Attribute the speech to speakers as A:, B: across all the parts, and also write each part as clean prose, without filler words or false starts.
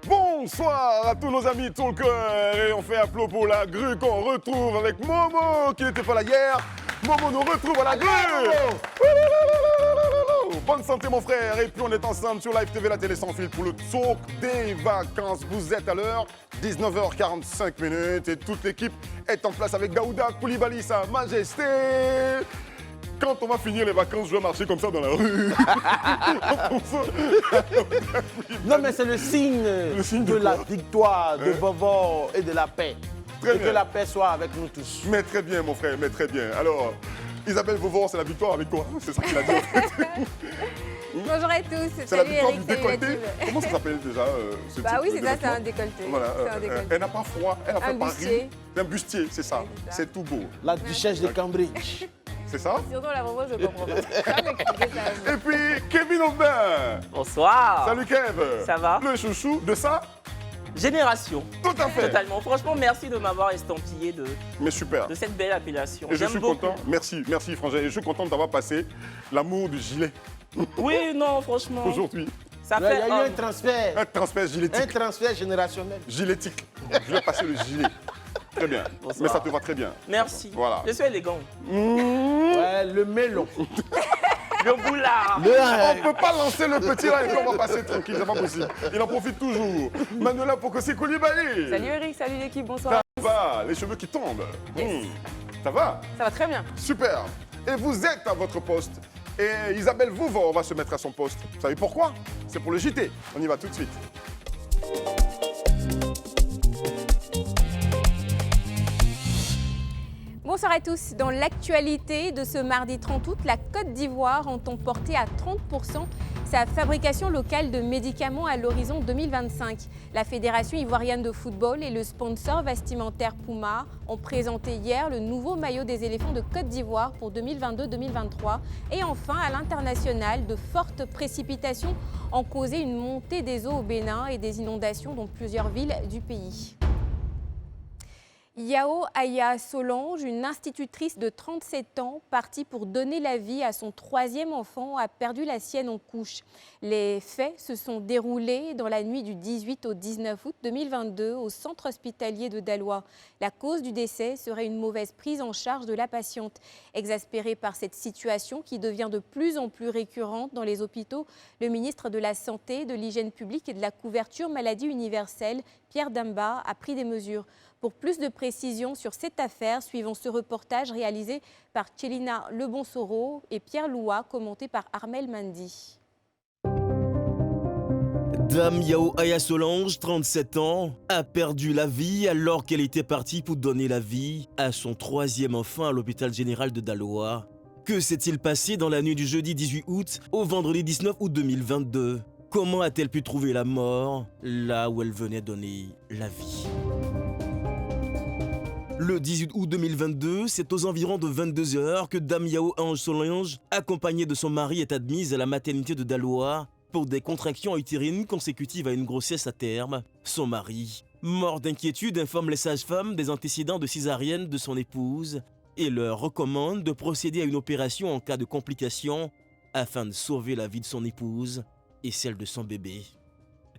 A: Bonsoir à tous nos amis talkers et on fait un plot pour la grue qu'on retrouve avec Momo qui n'était pas là hier. Momo nous retrouve à la grue. Bonne santé mon frère et puis on est ensemble sur Live TV, la télé sans fil pour le talk des vacances. Vous êtes à l'heure, 19h45 et toute l'équipe est en place avec Daouda Koulibaly, sa majesté. Quand on va finir les vacances, je vais marcher comme ça dans la rue.
B: Non, mais c'est le signe de la victoire, de Bobo et de la paix.
A: Très
B: et
A: bien.
B: que la paix soit avec nous tous.
A: Mais très bien, mon frère, mais très bien. Alors, Isabelle Vauvor, c'est la victoire avec toi. C'est ça qu'il a dit. En fait.
C: Bonjour à tous,
A: C'est la
C: salut
A: victoire
C: Eric,
A: du
C: salut la
A: décolleté.
C: team.
A: Comment ça s'appelle déjà ce
C: Bah
A: type
C: oui,
A: de
C: c'est ça, c'est
A: vêtement
C: un décolleté.
A: Voilà,
C: C'est un décolleté.
A: elle n'a pas froid, elle a fait
C: Un
A: Paris.
C: bustier.
A: C'est un bustier, c'est ça.
C: Ouais, c'est ça.
A: C'est tout beau.
B: La duchesse de Cambridge.
A: C'est ça?
C: Surtout la Bobo, je comprends pas. Ça m'expliquer ça.
A: Et puis, Kevin Aubin.
D: Bonsoir.
A: Salut Kev.
D: Ça va?
A: Le chouchou de ça?
D: Génération.
A: Tout à fait.
D: Totalement. Franchement, merci de m'avoir estampillé
A: Mais super.
D: de cette belle appellation.
A: Et je
D: J'aime
A: suis
D: beaucoup.
A: content. Merci, merci Frangin. Et je suis content d'avoir passé l'amour du gilet
D: Oui, non, franchement.
A: aujourd'hui.
D: Ça
B: Il y
D: fait
B: a eu un transfert.
A: Un transfert
B: Un
A: giletique.
B: transfert générationnel.
A: Giletique. Je vais passer le gilet. Très bien.
D: Bonsoir.
A: Mais ça te va très bien.
D: Merci.
A: Voilà.
D: Je suis élégant.
B: Ouais, le melon.
D: Le boulard.
A: On ne peut pas lancer le petit là et puis on va passer tranquille, c'est pas possible. Il en profite toujours. Manuela Pocosi Koulibaly.
C: Salut Eric, salut l'équipe, bonsoir.
A: Ça va, les cheveux qui tombent.
C: Yes.
A: Ça va?
C: Ça va très bien.
A: Super. Et vous êtes à votre poste. Et Isabelle Vauvor va se mettre à son poste. Vous savez pourquoi? C'est pour le JT. On y va tout de suite.
C: Bonsoir à tous. Dans l'actualité de ce mardi 30 août, la Côte d'Ivoire entend porter à 30% sa fabrication locale de médicaments à l'horizon 2025. La Fédération ivoirienne de football et le sponsor vestimentaire Puma ont présenté hier le nouveau maillot des éléphants de Côte d'Ivoire pour 2022-2023. Et enfin, à l'international, de fortes précipitations ont causé une montée des eaux au Bénin et des inondations dans plusieurs villes du pays. Yao Aya Solange, une institutrice de 37 ans, partie pour donner la vie à son troisième enfant, a perdu la sienne en couche. Les faits se sont déroulés dans la nuit du 18 au 19 août 2022 au centre hospitalier de Daloa. La cause du décès serait une mauvaise prise en charge de la patiente. Exaspéré par cette situation qui devient de plus en plus récurrente dans les hôpitaux, le ministre de la Santé, de l'Hygiène publique et de la couverture maladie universelle, Pierre Damba, a pris des mesures. Pour plus de précisions sur cette affaire, suivons ce reportage réalisé par Tchelina Lebonsoro et Pierre Loua, commenté par Armel Mandi.
E: Dame Yao Aya Solange, 37 ans, a perdu la vie alors qu'elle était partie pour donner la vie à son troisième enfant à l'hôpital général de Daloa. Que s'est-il passé dans la nuit du jeudi 18 août au vendredi 19 août 2022? Comment a-t-elle pu trouver la mort là où elle venait donner la vie? Le 18 août 2022, c'est aux environs de 22 h que Dame Yao Ange Solange, accompagnée de son mari, est admise à la maternité de Daloa pour des contractions utérines consécutives à une grossesse à terme. Son mari, mort d'inquiétude, informe les sages-femmes des antécédents de césarienne de son épouse et leur recommande de procéder à une opération en cas de complications afin de sauver la vie de son épouse et celle de son bébé.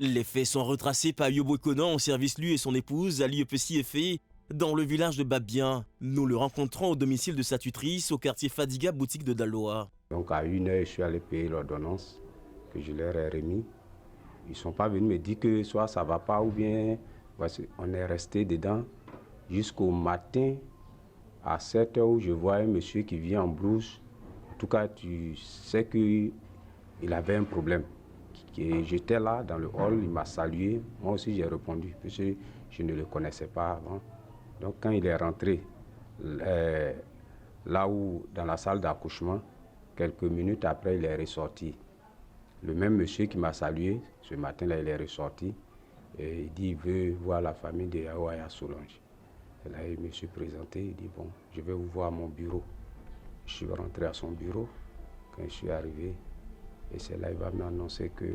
E: Les faits sont retracés par Yobo Conan, en service lui et son épouse, à l'IEPC Effet, dans le village de Babien. Nous le rencontrons au domicile de sa tutrice au quartier Fadiga, boutique de Daloa.
F: Donc à 1h, je suis allé payer l'ordonnance que je leur ai remis. Ils ne sont pas venus me dire que soit ça ne va pas ou bien voici. On est resté dedans jusqu'au matin à 7h où je vois un monsieur qui vient en blouse. En tout cas, tu sais qu'il avait un problème. Et j'étais là dans le hall, il m'a salué. Moi aussi, j'ai répondu parce que je ne le connaissais pas avant. Donc quand il est rentré là où, dans la salle d'accouchement, quelques minutes après, il est ressorti. Le même monsieur qui m'a salué, ce matin-là, il est ressorti. Et il dit qu'il veut voir la famille de Yao Aya Solange. Et là, il me suis présenté, il dit, bon, je vais vous voir à mon bureau. Je suis rentré à son bureau. Quand je suis arrivé, et c'est là qu'il va m'annoncer que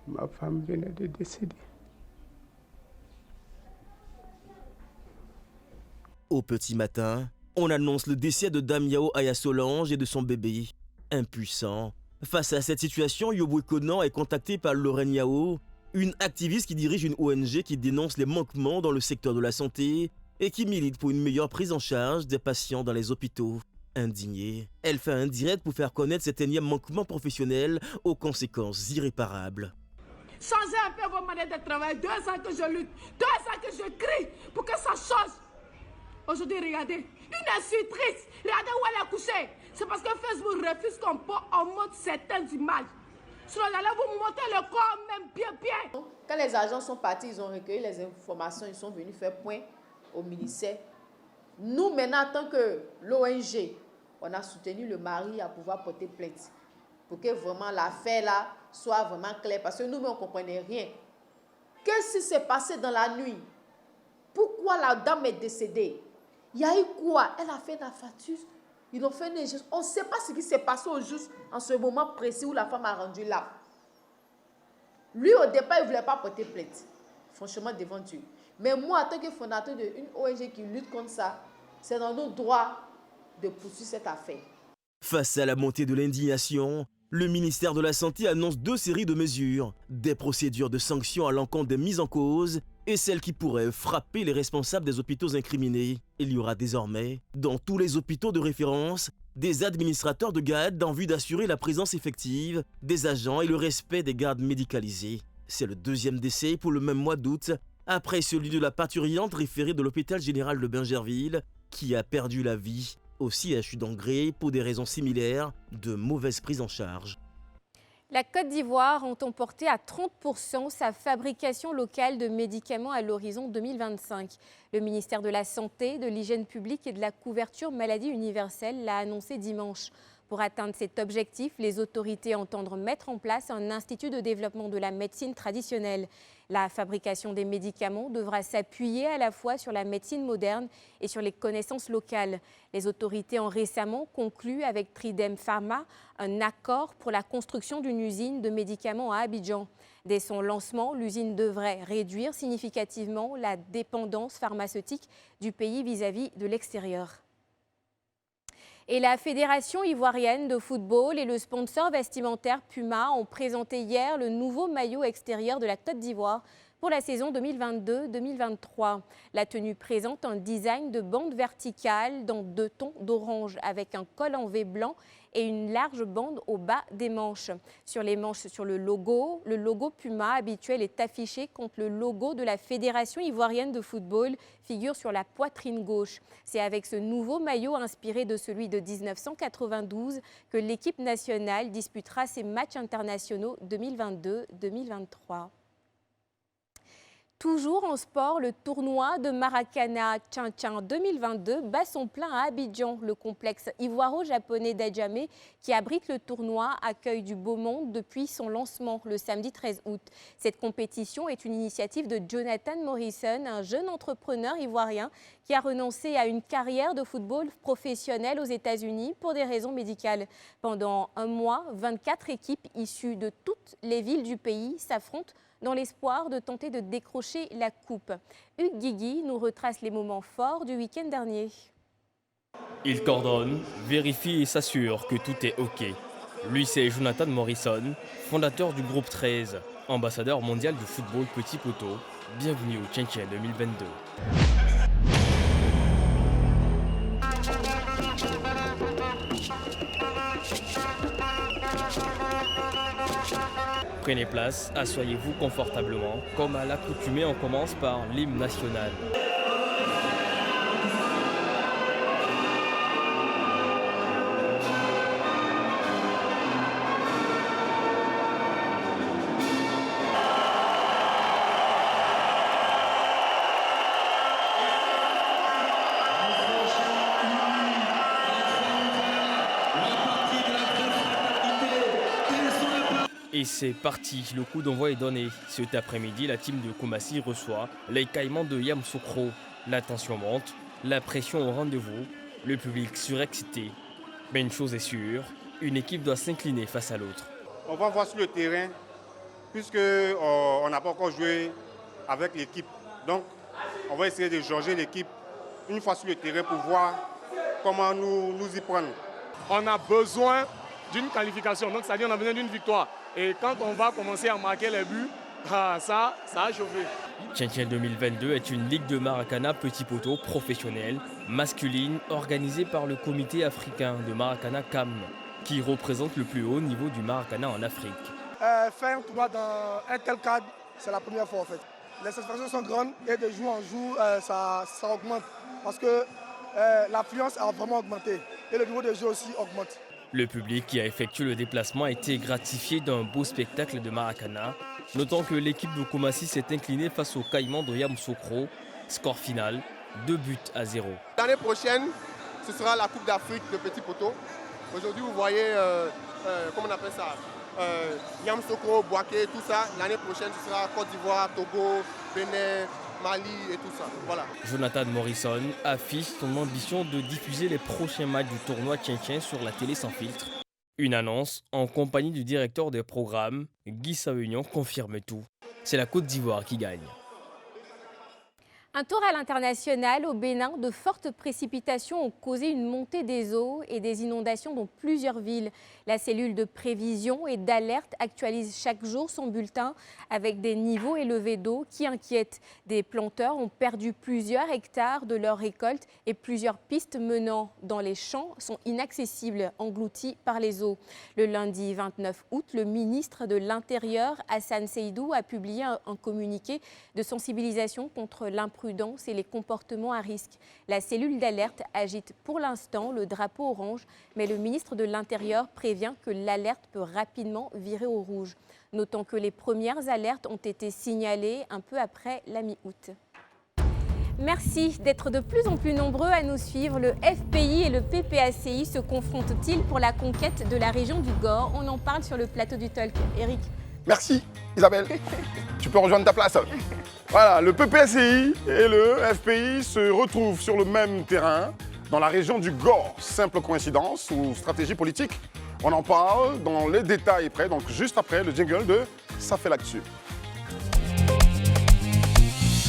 F: Ma femme venait de décéder.
E: Au petit matin, on annonce le décès de Dame Yao Aya Solange et de son bébé. Impuissant, face à cette situation, Yoboué Conan est contacté par Lorraine Yao, une activiste qui dirige une ONG qui dénonce les manquements dans le secteur de la santé et qui milite pour une meilleure prise en charge des patients dans les hôpitaux. Indignée, elle fait un direct pour faire connaître cet énième manquement professionnel aux conséquences irréparables.
G: Changez un peu vos manières de travail. 2 ans que je lutte, 2 ans que je crie pour que ça change. Aujourd'hui, regardez, une insultrice, regardez où elle a couché. C'est parce que Facebook refuse qu'on montre certaines images. Sinon, j'allais vous montrer le corps même bien. Quand les agents sont partis, ils ont recueilli les informations, ils sont venus faire point au ministère. Nous, maintenant, en tant que l'ONG, on a soutenu le mari à pouvoir porter plainte pour que vraiment l'affaire là soit vraiment claire. Parce que nous-mêmes, on ne comprenait rien. Qu'est-ce qui s'est passé dans la nuit? Pourquoi la dame est décédée? Il y a eu quoi? Elle a fait un infarctus. Ils ont fait une injection. On ne sait pas ce qui s'est passé au juste en ce moment précis où la femme a rendu là. Lui, au départ, il ne voulait pas porter plainte. Franchement, devant Dieu. Mais moi, en tant que fondateur d'une ONG qui lutte contre ça, c'est dans nos droits de poursuivre cette affaire.
E: Face à la montée de l'indignation, le ministère de la Santé annonce 2 séries de mesures, des procédures de sanctions à l'encontre des mises en cause et celles qui pourraient frapper les responsables des hôpitaux incriminés. Il y aura désormais, dans tous les hôpitaux de référence, des administrateurs de garde en vue d'assurer la présence effective des agents et le respect des gardes médicalisés. C'est le 2e décès pour le même mois d'août, après celui de la parturiente référée de l'hôpital général de Bingerville, qui a perdu la vie au CHU d'Angré pour des raisons similaires de mauvaise prise en charge.
C: La Côte d'Ivoire entend porter à 30% sa fabrication locale de médicaments à l'horizon 2025. Le ministère de la Santé, de l'Hygiène publique et de la couverture maladie universelle l'a annoncé dimanche. Pour atteindre cet objectif, les autorités entendent mettre en place un institut de développement de la médecine traditionnelle. La fabrication des médicaments devra s'appuyer à la fois sur la médecine moderne et sur les connaissances locales. Les autorités ont récemment conclu avec Tridem Pharma un accord pour la construction d'une usine de médicaments à Abidjan. Dès son lancement, l'usine devrait réduire significativement la dépendance pharmaceutique du pays vis-à-vis de l'extérieur. Et la Fédération ivoirienne de football et le sponsor vestimentaire Puma ont présenté hier le nouveau maillot extérieur de la Côte d'Ivoire pour la saison 2022-2023. La tenue présente un design de bande verticale dans 2 tons d'orange avec un col en V blanc et une large bande au bas des manches. Sur les manches, sur le logo Puma habituel est affiché contre le logo de la Fédération ivoirienne de football figure sur la poitrine gauche. C'est avec ce nouveau maillot inspiré de celui de 1992 que l'équipe nationale disputera ses matchs internationaux 2022-2023. Toujours en sport, le tournoi de Maracana Tchin-Tchin 2022 bat son plein à Abidjan. Le complexe ivoiro-japonais d'Adjamé, qui abrite le tournoi, accueille du beau monde depuis son lancement le samedi 13 août. Cette compétition est une initiative de Jonathan Morrison, un jeune entrepreneur ivoirien qui a renoncé à une carrière de football professionnel aux États-Unis pour des raisons médicales. Pendant un mois, 24 équipes issues de toutes les villes du pays s'affrontent dans l'espoir de tenter de décrocher la coupe. Hugues Guigui nous retrace les moments forts du week-end dernier.
H: Il coordonne, vérifie et s'assure que tout est OK. Lui, c'est Jonathan Morrison, fondateur du groupe 13, ambassadeur mondial du football petit poteau. Bienvenue au Tchin-Tchin 2022. Prenez place, asseyez-vous confortablement. Comme à l'accoutumée, on commence par l'hymne national. Et c'est parti, le coup d'envoi est donné. Cet après-midi, la team de Koumassi reçoit les Caïmans de Yamoussoukro. La tension monte, la pression au rendez-vous, le public surexcité. Mais une chose est sûre, une équipe doit s'incliner face à l'autre.
I: On va voir sur le terrain puisqu'on n'a pas encore joué avec l'équipe. Donc, on va essayer de jauger l'équipe une fois sur le terrain pour voir comment nous y prendre.
J: On a besoin d'une qualification, donc c'est-à-dire on a besoin d'une victoire. Et quand on va commencer à marquer les buts, ça a chauffé.
H: Tien 2022 est une ligue de Maracana petit poteau professionnelle, masculine, organisée par le comité africain de Maracana CAM, qui représente le plus haut niveau du Maracana en Afrique.
K: Faire un tournoi dans un tel cadre, c'est la première fois en fait. Les satisfactions sont grandes et de jour en jour, ça augmente parce que l'affluence a vraiment augmenté et le niveau de jeu aussi augmente.
H: Le public qui a effectué le déplacement a été gratifié d'un beau spectacle de Maracana, notant que l'équipe de Koumassi s'est inclinée face au Caïman de Yamoussoukro. Score final, 2-0.
L: L'année prochaine, ce sera la Coupe d'Afrique de petit poteau. Aujourd'hui, vous voyez, comment on appelle ça, Yamoussoukro, Bouaké, tout ça. L'année prochaine, ce sera Côte d'Ivoire, Togo, Bénin, Mali et tout ça. Voilà.
H: Jonathan Morrison affiche son ambition de diffuser les prochains matchs du tournoi Tien sur la télé sans filtre. Une annonce en compagnie du directeur des programmes, Guy Saunion, confirme tout. C'est la Côte d'Ivoire qui gagne.
C: Un tour à l'international au Bénin, de fortes précipitations ont causé une montée des eaux et des inondations dans plusieurs villes. La cellule de prévision et d'alerte actualise chaque jour son bulletin avec des niveaux élevés d'eau qui inquiètent. Des planteurs ont perdu plusieurs hectares de leur récolte et plusieurs pistes menant dans les champs sont inaccessibles, englouties par les eaux. Le lundi 29 août, le ministre de l'Intérieur, Hassan Seydou, a publié un communiqué de sensibilisation contre l'imprudence et les comportements à risque. La cellule d'alerte agite pour l'instant le drapeau orange, mais le ministre de l'Intérieur prévient que l'alerte peut rapidement virer au rouge. Notons que les premières alertes ont été signalées un peu après la mi-août. Merci d'être de plus en plus nombreux à nous suivre. Le FPI et le PPACI se confrontent-ils pour la conquête de la région du Gor? On en parle sur le plateau du Talk. Eric.
A: Merci Isabelle. Tu peux rejoindre ta place. Voilà, le PPACI et le FPI se retrouvent sur le même terrain dans la région du Gor. Simple coïncidence ou stratégie politique? On en parle dans les détails près, donc juste après le jingle de Ça fait l'actu.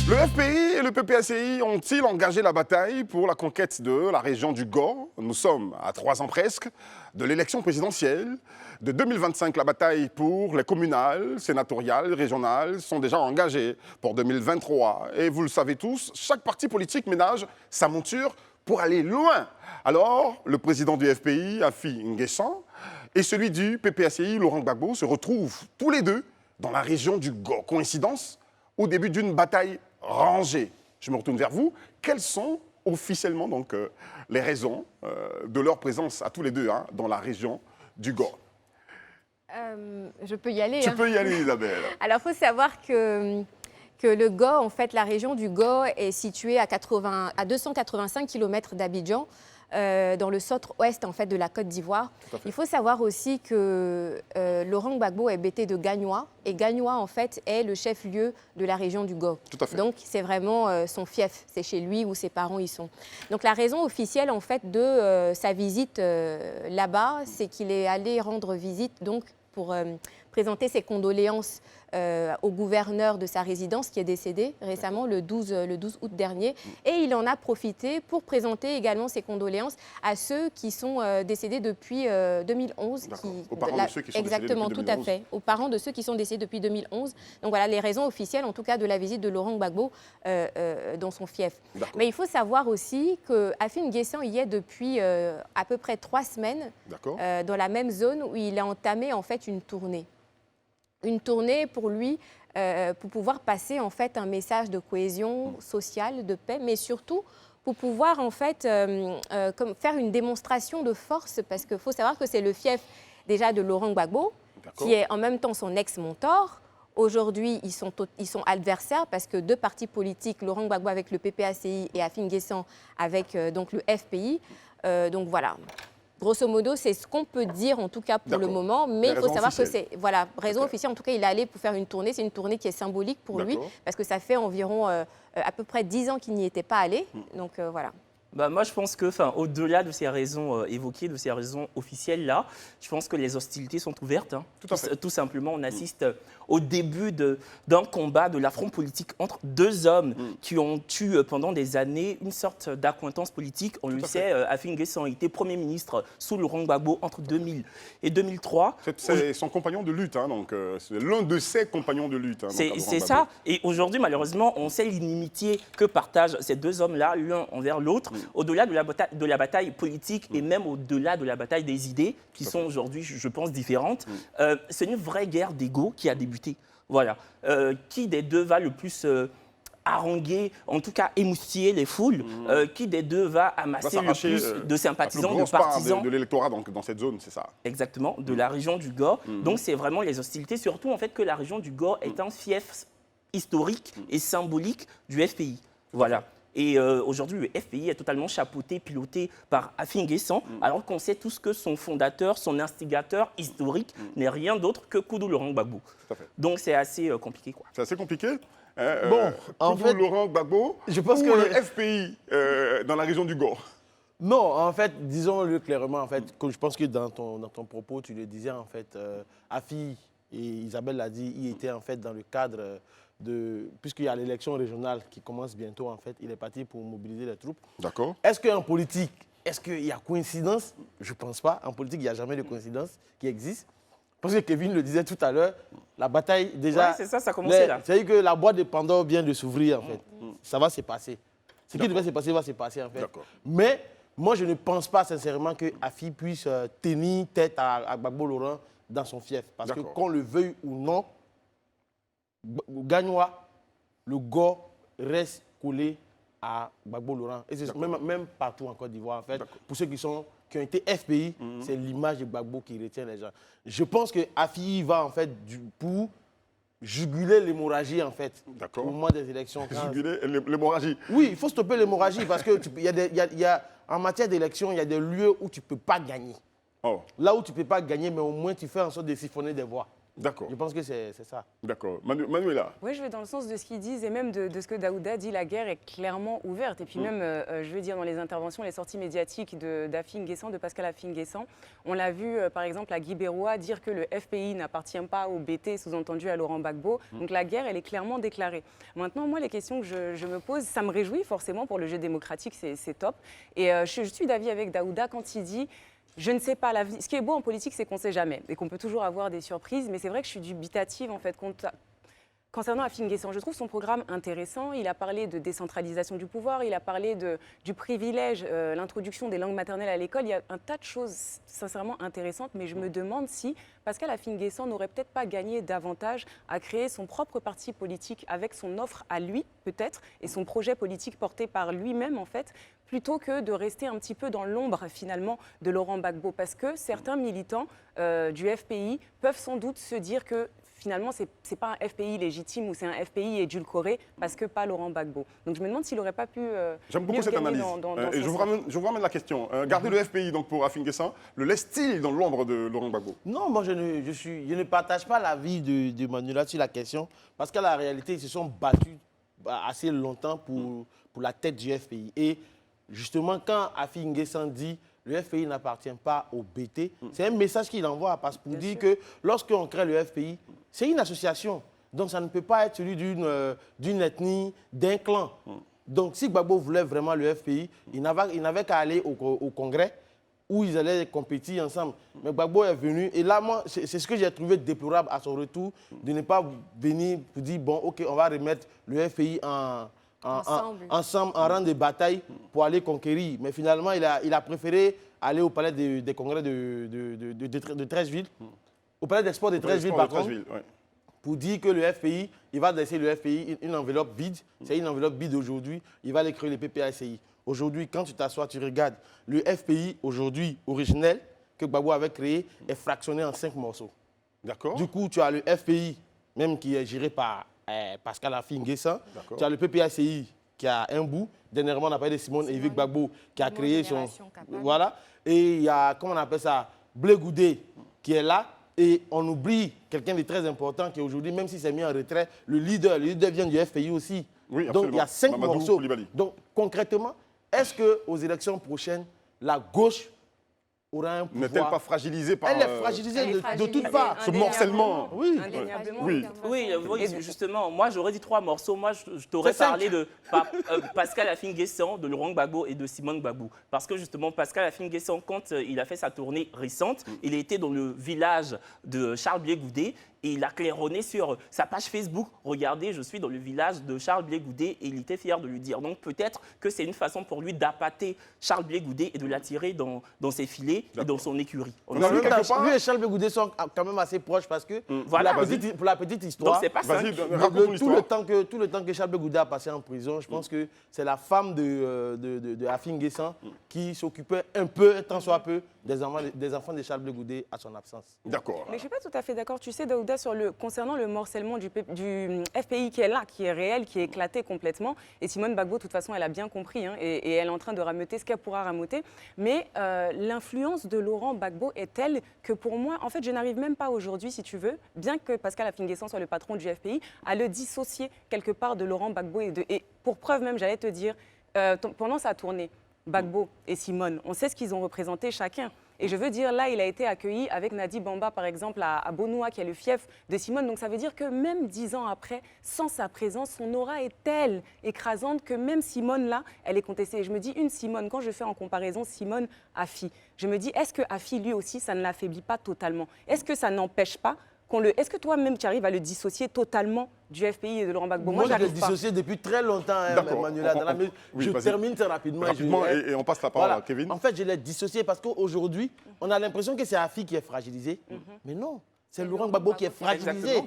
A: Le FPI et le PPACI ont-ils engagé la bataille pour la conquête de la région du Gor? Nous sommes à 3 ans presque de l'élection présidentielle. De 2025, la bataille pour les communales, sénatoriales, régionales sont déjà engagées pour 2023. Et vous le savez tous, chaque parti politique ménage sa monture pour aller loin. Alors, le président du FPI, Afi Nguessan, et celui du PPACI, Laurent Gbagbo, se retrouvent tous les deux dans la région du Gor. Coïncidence? Au début d'une bataille rangée. Je me retourne vers vous. Quelles sont officiellement donc, les raisons de leur présence à tous les deux dans la région du Gor?
C: Je peux y aller.
A: Tu peux y aller, Isabelle.
C: Alors, il faut savoir que le Gor, en fait, la région du Gor est située à 285 km d'Abidjan, dans le centre-ouest en fait, de la Côte d'Ivoire. Il faut savoir aussi que Laurent Gbagbo est BT de Gagnois, et Gagnois, en fait, est le chef-lieu de la région du Gor.
A: Tout à fait.
C: Donc, c'est vraiment son fief, c'est chez lui où ses parents y sont. Donc, la raison officielle, en fait, de sa visite là-bas, c'est qu'il est allé rendre visite, donc, pour présenter ses condoléances au gouverneur de sa résidence qui est décédé récemment le 12 août dernier. Et il en a profité pour présenter également ses condoléances à ceux qui sont décédés depuis 2011.
A: Aux parents de ceux qui sont
C: exactement,
A: décédés depuis 2011.
C: tout à fait. Aux parents de ceux qui sont décédés depuis 2011. Donc voilà les raisons officielles, en tout cas, de la visite de Laurent Gbagbo dans son fief. Mais il faut savoir aussi qu'Afi Nguessan y est depuis à peu près 3 semaines dans la même zone où il a entamé en fait une tournée. Une tournée pour lui, pour pouvoir passer en fait un message de cohésion sociale, de paix, mais surtout pour pouvoir en fait faire une démonstration de force, parce qu'il faut savoir que c'est le fief déjà de Laurent Gbagbo, qui est en même temps son ex-mentor. Aujourd'hui, ils sont adversaires parce que 2 partis politiques, Laurent Gbagbo avec le PPACI et Afi Nguessan avec donc le FPI. Donc voilà. Grosso modo, c'est ce qu'on peut dire, en tout cas pour le moment. Mais il faut savoir que c'est, voilà, raison officielle. En tout cas, il est allé pour faire une tournée. C'est une tournée qui est symbolique pour lui, parce que ça fait environ à peu près 10 ans qu'il n'y était pas allé. Donc voilà.
D: Bah, moi, je pense que, au-delà de ces raisons évoquées, de ces raisons officielles-là, je pense que les hostilités sont ouvertes. Hein. Tout simplement, on assiste au début d'un combat, de l'affront politique entre deux hommes qui ont eu pendant des années une sorte d'accointance politique. On le sait, Afin N'Guessan a été Premier ministre sous Laurent Gbagbo entre 2000 et 2003.
A: C'est son compagnon de lutte, hein, donc c'est l'un de ses compagnons de lutte. Hein,
D: c'est ça. Et aujourd'hui, malheureusement, on sait l'inimitié que partagent ces deux hommes-là, l'un envers l'autre. Au-delà de la bataille politique et même au-delà de la bataille des idées, qui sont aujourd'hui, je pense, différentes, c'est une vraie guerre d'ego qui a débuté. Voilà. Qui des deux va le plus haranguer, en tout cas émoustiller les foules, qui des deux va amasser le plus de sympathisants, de partisans.
A: De l'électorat dans cette zone, c'est ça.
D: Exactement, de la région du Gor. Donc c'est vraiment les hostilités, surtout en fait que la région du Gor est un fief historique et symbolique du FPI. Voilà. Et aujourd'hui, le FPI est totalement chapeauté, piloté par Afin N'Guessan, alors qu'on sait tous que son fondateur, son instigateur historique n'est rien d'autre que Koudou Laurent Gbagbo. Donc c'est assez compliqué, quoi.
A: C'est assez compliqué.
B: Bon, en fait,
A: Laurent Gbagbo,
B: je pense que
A: le FPI dans la région du Gor.
B: Non, en fait, disons-le clairement, en fait, que je pense que dans ton propos, tu le disais, en fait, Afi, et Isabelle l'a dit, il était en fait dans le cadre puisqu'il y a l'élection régionale qui commence bientôt, en fait, il est parti pour mobiliser les troupes.
A: D'accord.
B: Est-ce qu'en politique, est-ce qu'il y a coïncidence? Je ne pense pas. En politique, il n'y a jamais de coïncidence qui existe. Parce que Kevin le disait tout à l'heure, la bataille, déjà...
D: Ouais, c'est ça a commencé là.
B: C'est-à-dire que la boîte de Pandore vient de s'ouvrir, en fait. Ça va se passer. Ce qui devait se passer va se passer, en fait. Mais moi, je ne pense pas sincèrement que Afi puisse tenir tête à Gbagbo Laurent dans son fief. Parce que qu'on le veuille ou non, Gagnois, le Gor reste collé à Gbagbo Laurent. Et c'est même partout en Côte d'Ivoire, en fait. Pour ceux qui ont été FPI, c'est l'image de Gbagbo qui retient les gens. Je pense que Afi va, en fait, pour juguler l'hémorragie, en fait, au moment des élections.
A: Juguler l'hémorragie? Oui,
B: il faut stopper l'hémorragie parce que en matière d'élection, il y a des lieux où tu ne peux pas gagner. Là où tu ne peux pas gagner, mais au moins tu fais en sorte de siphonner des voix.
A: D'accord.
B: Je pense que c'est ça.
A: D'accord. Manuela.
M: Oui, je vais dans le sens de ce qu'ils disent et même de ce que Daouda dit, la guerre est clairement ouverte. Et puis même, je veux dire, dans les interventions, les sorties médiatiques d'Afin N'Guessan, de Pascal Afin N'Guessan, on l'a vu, par exemple, à Guy Béroua dire que le FPI n'appartient pas au BT, sous-entendu à Laurent Gbagbo. Donc la guerre, elle est clairement déclarée. Maintenant, moi, les questions que je me pose, ça me réjouit forcément pour le jeu démocratique, c'est top. Et je suis d'avis avec Daouda quand il dit... Je ne sais pas, ce qui est beau en politique, c'est qu'on ne sait jamais et qu'on peut toujours avoir des surprises. Mais c'est vrai que je suis dubitative, en fait, concernant Afin N'Guessan. Je trouve son programme intéressant. Il a parlé de décentralisation du pouvoir, il a parlé du privilège, l'introduction des langues maternelles à l'école. Il y a un tas de choses sincèrement intéressantes, mais je me demande si Pascal Afin N'Guessan n'aurait peut-être pas gagné davantage à créer son propre parti politique avec son offre à lui, peut-être, et son projet politique porté par lui-même, en fait, plutôt que de rester un petit peu dans l'ombre, finalement, de Laurent Gbagbo. Parce que certains militants du FPI peuvent sans doute se dire que finalement, ce n'est pas un FPI légitime ou c'est un FPI édulcoré parce que pas Laurent Gbagbo. Donc je me demande s'il n'aurait pas pu
A: J'aime beaucoup cette analyse. Je vous ramène la question. Garder le FPI donc, pour Afin N'Guessan, le laisse-t-il dans l'ombre de Laurent Gbagbo?
B: Non, moi je ne partage pas l'avis de Manuela sur la question parce qu'à la réalité, ils se sont battus assez longtemps pour la tête du FPI. Et justement, quand Afin N'Guessan dit le FPI n'appartient pas au BT, c'est un message qu'il envoie parce pour dire que lorsqu'on crée le FPI, c'est une association. Donc ça ne peut pas être celui d'une ethnie, d'un clan. Donc si Gbagbo voulait vraiment le FPI, il n'avait qu'à aller au congrès où ils allaient compétir ensemble. Mais Gbagbo est venu et là, moi, c'est ce que j'ai trouvé déplorable à son retour, de ne pas venir pour dire, bon, ok, on va remettre le FPI ensemble en rang de bataille pour aller conquérir. Mais finalement, il a préféré aller au palais des congrès de Treichville, au palais des sports de Treichville, par contre, pour dire que le FPI, il va laisser le FPI une enveloppe vide. C'est une enveloppe vide aujourd'hui. Il va aller créer le PPACI. Aujourd'hui, quand tu t'assois, tu regardes, le FPI, aujourd'hui, originel, que Gbagbo avait créé, est fractionné en 5 morceaux.
A: D'accord.
B: Du coup, tu as le FPI, même qui est géré par Pascal Afin N'Guessan. Tu as le PPACI qui a un bout. Dernièrement, on a parlé de Simone Evic Gbagbo qui a créé son... Voilà. Et il y a, comment on appelle ça, Blé Goudé qui est là. Et on oublie quelqu'un de très important qui aujourd'hui, même s'il s'est mis en retrait, le leader vient du FPI aussi.
A: Oui,
B: donc il y a 5
A: Mamadou
B: morceaux.
A: Koulibaly.
B: Donc concrètement, est-ce qu'aux élections prochaines, la gauche aura un pouvoir?
A: N'est-elle pas fragilisée par...
B: Elle est fragilisée de toutes parts.
A: Ce morcellement.
B: Oui.
D: Oui, justement, moi j'aurais dit 3 morceaux. Moi je t'aurais parlé de Pascal Affi-N'Guessan, de Laurent Gbagbo et de Simone Gbagbo. Parce que justement, Pascal Affi-N'Guessan, quand il a fait sa tournée récente, il était dans le village de Charles Blé Goudé. Et il a claironné sur sa page Facebook. Regardez, je suis dans le village de Charles Blé Goudé et il était fier de lui dire. Donc peut-être que c'est une façon pour lui d'appâter Charles Blé Goudé et de l'attirer dans ses filets et dans son écurie.
B: Lui et Charles Blé Goudé sont quand même assez proches parce que,
D: voilà,
B: pour la petite histoire,
D: donc c'est pas ça.
B: Tout le temps que Charles Blé Goudé a passé en prison, je pense que c'est la femme de Affi-N'Guessan qui s'occupait un peu, tant soit peu, des enfants de Charles Blé Goudé à son absence.
A: D'accord.
M: Mais je ne suis pas tout à fait d'accord. Tu sais, Daouda, concernant le morcellement du FPI qui est là, qui est réel, qui est éclaté complètement. Et Simone Gbagbo, de toute façon, elle a bien compris. Hein, et elle est en train de rameuter ce qu'elle pourra rameuter. Mais l'influence de Laurent Gbagbo est telle que pour moi, en fait, je n'arrive même pas aujourd'hui, si tu veux, bien que Pascal Affi-N'Guessan soit le patron du FPI, à le dissocier quelque part de Laurent Gbagbo. Et pour preuve même, j'allais te dire, pendant sa tournée, Gbagbo et Simone, on sait ce qu'ils ont représenté chacun. Et je veux dire, là, il a été accueilli avec Nadi Bamba, par exemple, à Bonoua, qui est le fief de Simone. Donc ça veut dire que même 10 ans après, sans sa présence, son aura est telle écrasante que même Simone, là, elle est contestée. Et je me dis, une Simone, quand je fais en comparaison Simone-Affi, je me dis, est-ce que Affi, lui aussi, ça ne l'affaiblit pas totalement? Est-ce que ça n'empêche pas est-ce que toi-même, tu arrives à le dissocier totalement du FPI et de Laurent Gbagbo?
B: Moi, je l'ai dissocié depuis très longtemps, Manuela. Je termine très rapidement.
A: Et on passe la parole à Kevin.
B: En fait, je l'ai dissocié parce qu'aujourd'hui, on a l'impression que c'est Affi qui est fragilisé. Mais non, c'est Laurent Gbagbo qui est fragilisé.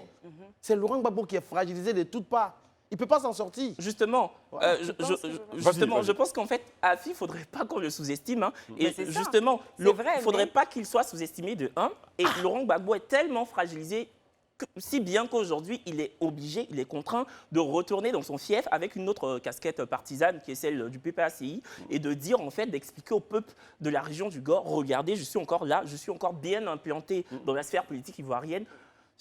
B: C'est Laurent Gbagbo qui est fragilisé de toutes parts. Il ne peut pas s'en sortir.
D: Justement, je pense qu'en fait, Affi, il ne faudrait pas qu'on le sous-estime. Hein. Et justement, il ne faudrait pas qu'il soit sous-estimé de 1. Et Laurent Gbagbo est tellement fragilisé, si bien qu'aujourd'hui, il est obligé, il est contraint de retourner dans son fief avec une autre casquette partisane qui est celle du PPACI et de dire, en fait, d'expliquer au peuple de la région du Gor, regardez, je suis encore là, je suis encore bien implanté dans la sphère politique ivoirienne.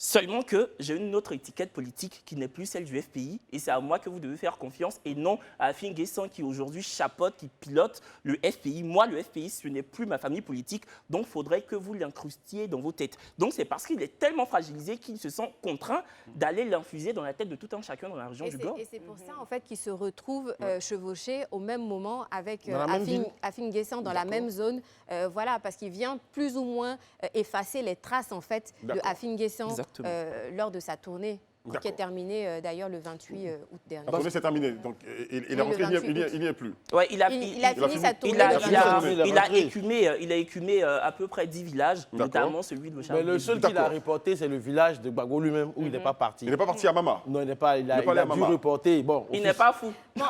D: Seulement que j'ai une autre étiquette politique qui n'est plus celle du FPI et c'est à moi que vous devez faire confiance et non à Affi-N'Guessan qui aujourd'hui chapeaute, qui pilote le FPI. Moi, le FPI, ce n'est plus ma famille politique, donc il faudrait que vous l'incrustiez dans vos têtes. Donc c'est parce qu'il est tellement fragilisé qu'il se sent contraint d'aller l'infuser dans la tête de tout un chacun dans la région du Gor.
C: Et c'est pour ça en fait qu'il se retrouve chevauché au même moment avec Affi-N'Guessan dans la même zone. Voilà, parce qu'il vient plus ou moins effacer les traces en fait de Affi-N'Guessan. Lors de sa tournée, qui est terminée d'ailleurs le 28 août dernier.
A: La tournée s'est terminée, donc il est rentré, il n'y est plus.
D: Ouais, il a
C: fini sa tournée.
D: Il a écumé à peu près 10 villages, notamment celui de Charles.
B: Mais le seul qu'il a reporté, c'est le village de Gbagbo lui-même, où il n'est pas parti.
A: Il n'est pas parti à Mama.
B: Non, il n'est pas. Il a dû reporter. Bon,
D: il n'est pas fou.
C: Bon,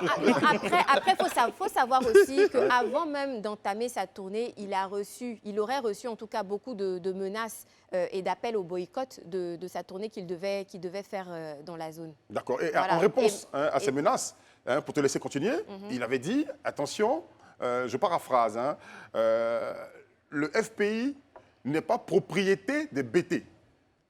C: après, faut savoir aussi qu'avant même d'entamer sa tournée, il aurait reçu en tout cas beaucoup de menaces et d'appels au boycott de sa tournée qu'il devait faire dans la zone.
A: D'accord. Et voilà. En réponse à ces menaces, pour te laisser continuer, il avait dit, attention, je paraphrase, le FPI n'est pas propriété des BT.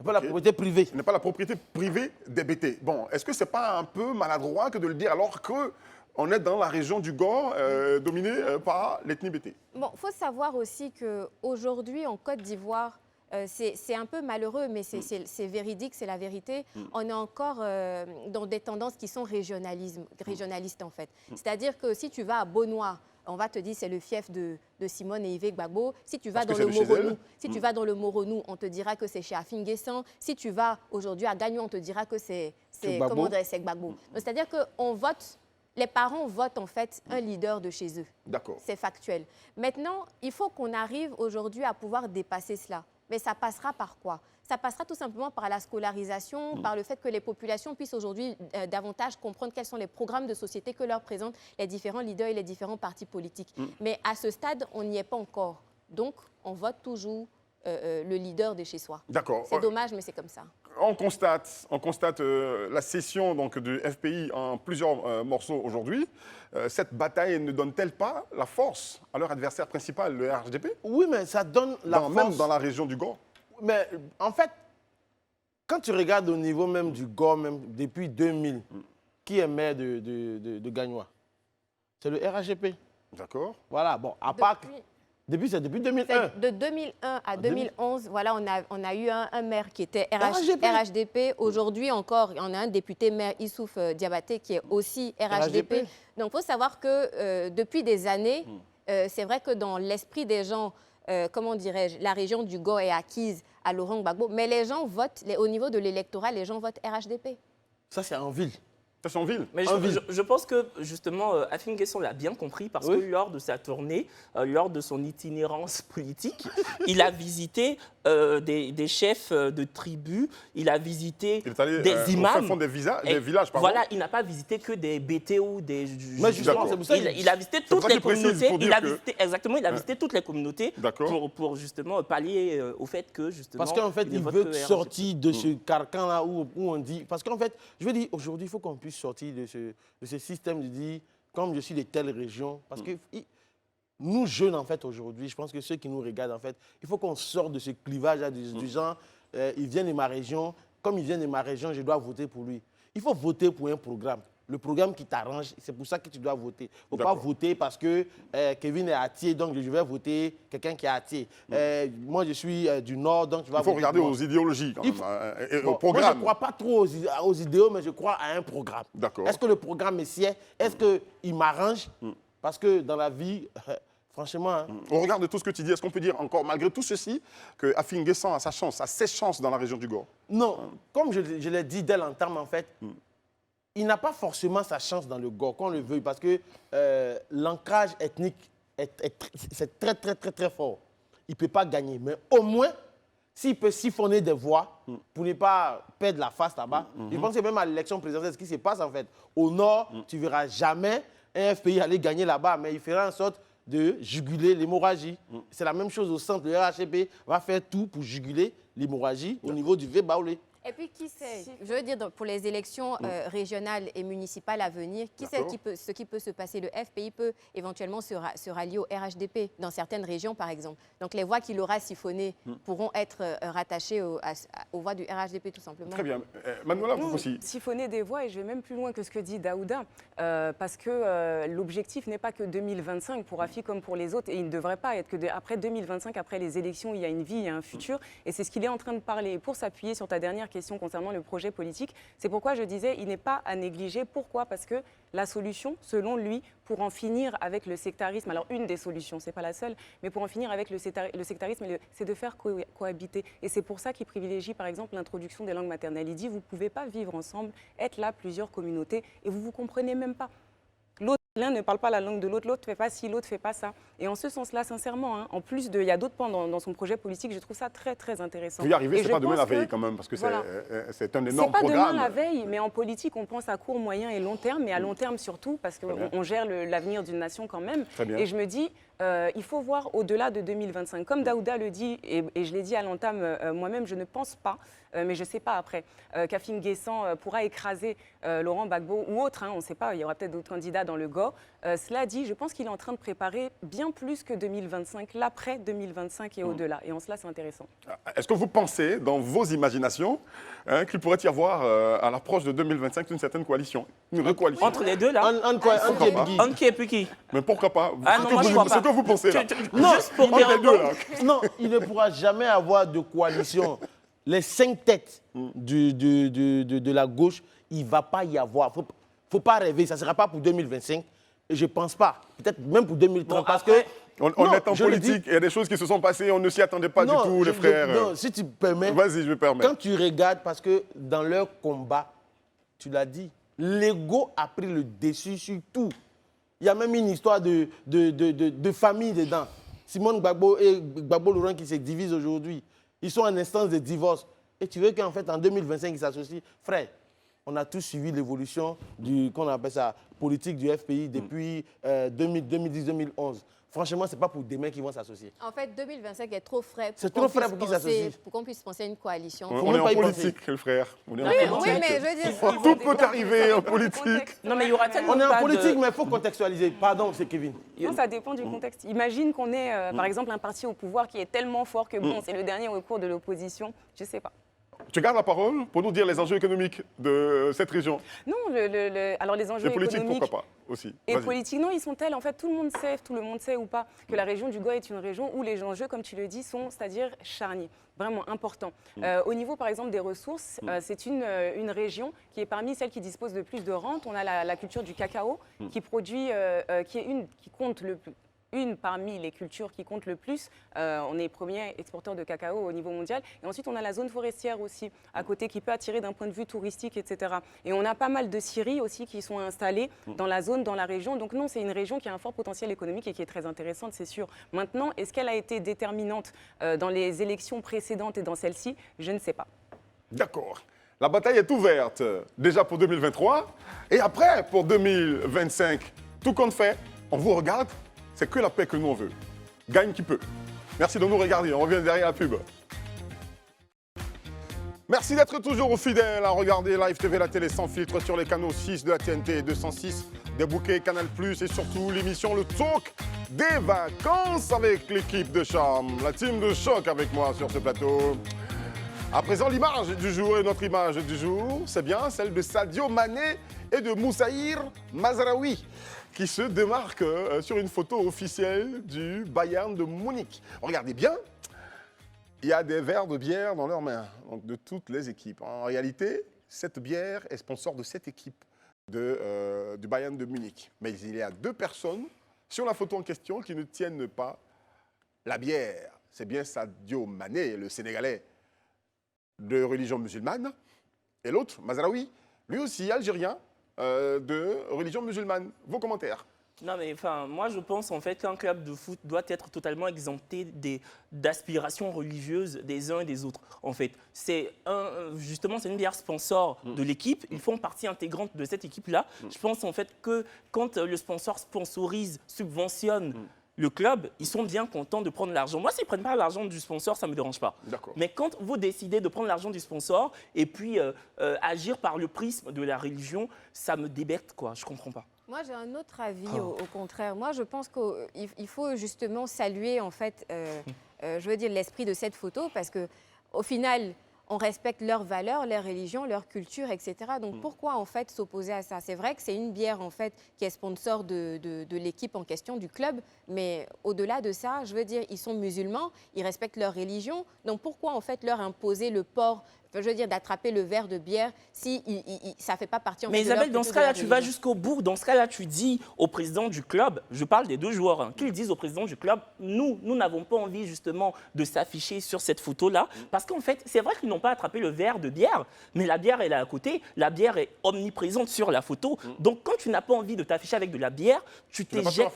B: Pas la propriété privée.
A: Ce n'est pas la propriété privée des BT. Bon, est-ce que ce n'est pas un peu maladroit que de le dire alors qu'on est dans la région du Gor dominée par l'ethnie BT?
C: Bon, il faut savoir aussi qu'aujourd'hui, en Côte d'Ivoire, c'est un peu malheureux, mais c'est véridique, c'est la vérité. On est encore dans des tendances qui sont régionalistes en fait. C'est-à-dire que si tu vas à Bonoua, on va te dire c'est le fief de Simone et Yves Gbagbo. Si tu vas dans le Moronou, on te dira que c'est chez Affi-N'Guessan. Si tu vas aujourd'hui à Gagnon, on te dira que c'est Gbagbo. C'est-à-dire que les parents votent en fait un leader de chez eux.
A: D'accord.
C: C'est factuel. Maintenant, il faut qu'on arrive aujourd'hui à pouvoir dépasser cela. Mais ça passera par quoi? Ça passera tout simplement par la scolarisation, par le fait que les populations puissent aujourd'hui davantage comprendre quels sont les programmes de société que leur présentent les différents leaders et les différents partis politiques. Mais à ce stade, on n'y est pas encore. Donc, on vote toujours le leader de chez soi.
A: D'accord.
C: C'est dommage, mais c'est comme ça.
A: On constate la cession donc, du FPI en plusieurs morceaux aujourd'hui. Cette bataille ne donne-t-elle pas la force à leur adversaire principal, le RHDP?
B: Oui, mais ça donne la force.
A: Même dans la région du Gor.
B: Mais en fait, quand tu regardes au niveau même du Gor, même depuis 2000, qui est maire de Gagnois? C'est le RHDP.
A: D'accord.
B: Voilà, bon, à part... C'est depuis 2001.
C: De 2001 à 2011, voilà, on a eu un maire qui était
B: RHDP.
C: RHDP. Aujourd'hui encore, on a un député maire, Issouf Diabaté, qui est aussi RHDP. Donc, il faut savoir que depuis des années, c'est vrai que dans l'esprit des gens, comment dirais-je, la région du Go est acquise à Laurent Gbagbo, mais les gens votent, au niveau de l'électorat, les gens votent RHDP.
B: Ça, c'est en ville.
A: Ça, c'est en ville.
D: Mais je pense que, justement, Afin Guesson l'a bien compris parce que lors de sa tournée, lors de son itinérance politique, il a visité des chefs de tribus, il a visité des imams.
A: Au fond des villages, pardon.
D: Voilà, il n'a pas visité que des BTO, des...
B: Mais justement, c'est pour ça
D: il a visité toutes les communautés. Il a visité toutes les communautés pour justement pallier au fait que, justement...
B: Parce qu'en fait, il veut sortir de ce carcan-là où on dit... Parce qu'en fait, je veux dire, aujourd'hui, il faut qu'on puisse sortir de ce système de dire, comme je suis de telle région, parce que nous, jeunes, en fait, aujourd'hui, je pense que ceux qui nous regardent, en fait, il faut qu'on sorte de ce clivage-là du genre, il vient de ma région, comme il vient de ma région, je dois voter pour lui. Il faut voter pour un programme. Le programme qui t'arrange, c'est pour ça que tu dois voter. Il ne faut pas voter parce que Kevin est à Thiers, donc je vais voter quelqu'un qui est à Thiers. Moi, je suis du Nord, donc je vais voter.
A: Il faut regarder aux idéologies, quand même, et au programme.
B: Moi, je ne crois pas trop aux idéaux, mais je crois à un programme. Est-ce que le programme est sied? Est-ce qu'il m'arrange? Parce que dans la vie... Franchement.
A: Au regard de tout ce que tu dis, est-ce qu'on peut dire encore, malgré tout ceci, que Afin Guesson a sa chance, a ses chances dans la région du Go?
B: Non. Comme je l'ai dit dès l'entame, en fait, il n'a pas forcément sa chance dans le Go, qu'on le veuille, parce que l'ancrage ethnique, c'est très, très, très, très fort. Il ne peut pas gagner. Mais au moins, s'il peut siphonner des voix pour ne pas perdre la face là-bas, je pense que même à l'élection présidentielle, ce qui se passe, en fait, au Nord, tu ne verras jamais un FPI aller gagner là-bas, mais il fera en sorte de juguler l'hémorragie. C'est la même chose au centre. Le RHDP va faire tout pour juguler l'hémorragie au niveau du V-Baoulé.
C: Et puis, qui sait, je veux dire, pour les élections régionales et municipales à venir, qui sait ce qui peut se passer? Le FPI peut éventuellement se rallier au RHDP dans certaines régions, par exemple. Donc, les voix qu'il aura siphonnées pourront être rattachées aux voix du RHDP, tout simplement.
A: Très bien. Manuela, vous aussi.
M: Siphonner des voix, et je vais même plus loin que ce que dit Daouda, parce que l'objectif n'est pas que 2025 pour Afi comme pour les autres, et il ne devrait pas être que après 2025, après les élections, il y a une vie, il y a un futur, et c'est ce qu'il est en train de parler. Et pour s'appuyer sur ta dernière question concernant le projet politique, c'est pourquoi je disais il n'est pas à négliger. Pourquoi? Parce que la solution, selon lui, pour en finir avec le sectarisme, alors une des solutions, c'est pas la seule, mais pour en finir avec le sectarisme, c'est de faire cohabiter. Et c'est pour ça qu'il privilégie par exemple l'introduction des langues maternelles. Il dit vous ne pouvez pas vivre ensemble, être là plusieurs communautés et vous ne vous comprenez même pas. L'un ne parle pas la langue de l'autre, l'autre ne fait pas ci, l'autre ne fait pas ça. Et en ce sens-là, sincèrement, en plus il y a d'autres pans dans son projet politique, je trouve ça très, très intéressant.
A: Vous y arrivez, c'est pas demain la veille quand même, parce que c'est un énorme programme.
M: C'est pas demain la veille, mais en politique, on pense à court, moyen et long terme, mais à long terme surtout, parce qu'on gère l'avenir d'une nation quand même. Et je me dis, il faut voir au-delà de 2025. Comme Daouda le dit, et je l'ai dit à l'entame, moi-même, je ne pense pas, mais je ne sais pas après, qu'Afin Guesson pourra écraser Laurent Gbagbo ou autre, on ne sait pas, il y aura peut-être d'autres candidats dans le Go. Cela dit, je pense qu'il est en train de préparer bien plus que 2025, l'après 2025 et au-delà. Et en cela, c'est intéressant.
A: Est-ce que vous pensez, dans vos imaginations, qu'il pourrait y avoir, à l'approche de 2025, une certaine coalition, une recoalition?
D: Entre les deux, là
A: On qui
D: et puis qui?
A: Mais pourquoi pas?
D: Ah non, moi je crois pas.
A: Ce que vous pensez là.
B: Non,
D: juste pour dire
A: les deux, là.
B: Non, il ne pourra jamais avoir de coalition. Les 5 têtes de la gauche, il ne va pas y avoir. Il ne faut pas rêver, ça ne sera pas pour 2025. Et je ne pense pas. Peut-être même pour 2030. Parce que
A: on est en politique, il y a des choses qui se sont passées, on ne s'y attendait pas du tout, les frères.
B: Non, si tu permets.
A: Vas-y, je me permets.
B: Quand tu regardes, parce que dans leur combat, tu l'as dit, l'ego a pris le dessus sur tout. Il y a même une histoire de famille dedans. Simone Gbagbo et Gbagbo Laurent qui se divisent aujourd'hui. Ils sont en instance de divorce. Et tu veux qu'en fait, en 2025, ils s'associent. Frère, on a tous suivi l'évolution qu'on appelle ça, politique du FPI depuis 2010-2011. Franchement, ce n'est pas pour demain qu'ils vont s'associer.
C: En fait, 2025 est trop frais
B: pour qu'ils s'associent.
C: Pour qu'on puisse penser à une coalition.
A: On est en politique, le frère.
C: Oui, mais je veux dire...
A: Tout peut arriver en politique.
D: Non, mais il y aura tellement
B: on est en politique, mais il faut contextualiser. Pardon, c'est Kevin.
M: Non, ça dépend du contexte. Imagine qu'on ait, par exemple, un parti au pouvoir qui est tellement fort que, bon, c'est le dernier recours de l'opposition. Je ne sais pas.
A: tu gardes la parole pour nous dire les enjeux économiques de cette région.
M: Non, alors les enjeux
A: Et politiques,
M: économiques
A: pourquoi pas aussi.
M: et
A: Vas-y.
M: politiques, non, ils sont tels. En fait, tout le monde sait ou pas, que la région du Goa est une région où les enjeux, comme tu le dis, sont, c'est-à-dire charniers, vraiment importants. Au niveau, par exemple, des ressources, c'est une région qui est parmi celles qui disposent de plus de rentes. On a la culture du cacao qui produit, qui compte le plus. Une parmi les cultures qui comptent le plus. On est premier exporteur de cacao au niveau mondial. Et ensuite, on a la zone forestière aussi, à côté, qui peut attirer d'un point de vue touristique, etc. Et on a pas mal de scieries aussi qui sont installées dans la zone, dans la région. Donc non, c'est une région qui a un fort potentiel économique et qui est très intéressante, c'est sûr. Maintenant, est-ce qu'elle a été déterminante dans les élections précédentes et dans celle-ci? Je ne sais pas.
A: D'accord. La bataille est ouverte déjà pour 2023. Et après, pour 2025, tout compte fait, on vous regarde. C'est que la paix que nous on veut. Gagne qui peut. Merci de nous regarder. On revient derrière la pub. Merci d'être toujours fidèles à regarder Live TV, la télé sans filtre sur les canaux 6 de la TNT et 206 des bouquets Canal+, et surtout l'émission Le Talk des vacances avec l'équipe de charme, la team de choc avec moi sur ce plateau. À présent, l'image du jour et notre image du jour, c'est bien celle de Sadio Mané et de Moussaïr Mazraoui, qui se démarquent sur une photo officielle du Bayern de Munich. Regardez bien, il y a des verres de bière dans leurs mains, donc de toutes les équipes. En réalité, cette bière est sponsor de cette équipe du Bayern de Munich. Mais il y a deux personnes sur la photo en question qui ne tiennent pas la bière. C'est bien Sadio Mané, le Sénégalais de religion musulmane, et l'autre, Mazraoui, lui aussi algérien, de religion musulmane. Vos commentaires?
D: Non, mais enfin, moi, je pense en fait qu'un club de foot doit être totalement exempté d'aspirations religieuses des uns et des autres. En fait, justement, c'est une bière sponsor de l'équipe. Ils font partie intégrante de cette équipe-là. Je pense en fait que quand le sponsor sponsorise, subventionne le club, ils sont bien contents de prendre l'argent. Moi, s'ils ne prennent pas l'argent du sponsor, ça ne me dérange pas. Mais quand vous décidez de prendre l'argent du sponsor et puis agir par le prisme de la religion, ça me débecte, quoi. Je ne comprends pas.
C: Moi, j'ai un autre avis, au contraire. Moi, je pense qu'il faut justement saluer, en fait, je veux dire, l'esprit de cette photo, parce qu'au final, on respecte leurs valeurs, leurs religions, leur culture, etc. Donc, pourquoi, en fait, s'opposer à ça? C'est vrai que c'est une bière, en fait, qui est sponsor de l'équipe en question, du club. Mais au-delà de ça, je veux dire, ils sont musulmans, ils respectent leur religion. Donc, pourquoi, en fait, leur imposer le port, je veux dire, d'attraper le verre de bière si ça ne fait pas partie en
D: Mais
C: fait,
D: Isabelle, dans ce cas-là, tu vas
C: religion.
D: jusqu'au bout. Dans ce cas-là, tu dis au président du club, je parle des deux joueurs, qu'ils disent au président du club, nous n'avons pas envie justement de s'afficher sur cette photo-là. Parce qu'en fait, c'est vrai qu'ils n'ont pas attrapé le verre de bière, mais la bière, elle est à côté. La bière est omniprésente sur la photo. Donc, quand tu n'as pas envie de t'afficher avec de la bière, tu t'éjettes,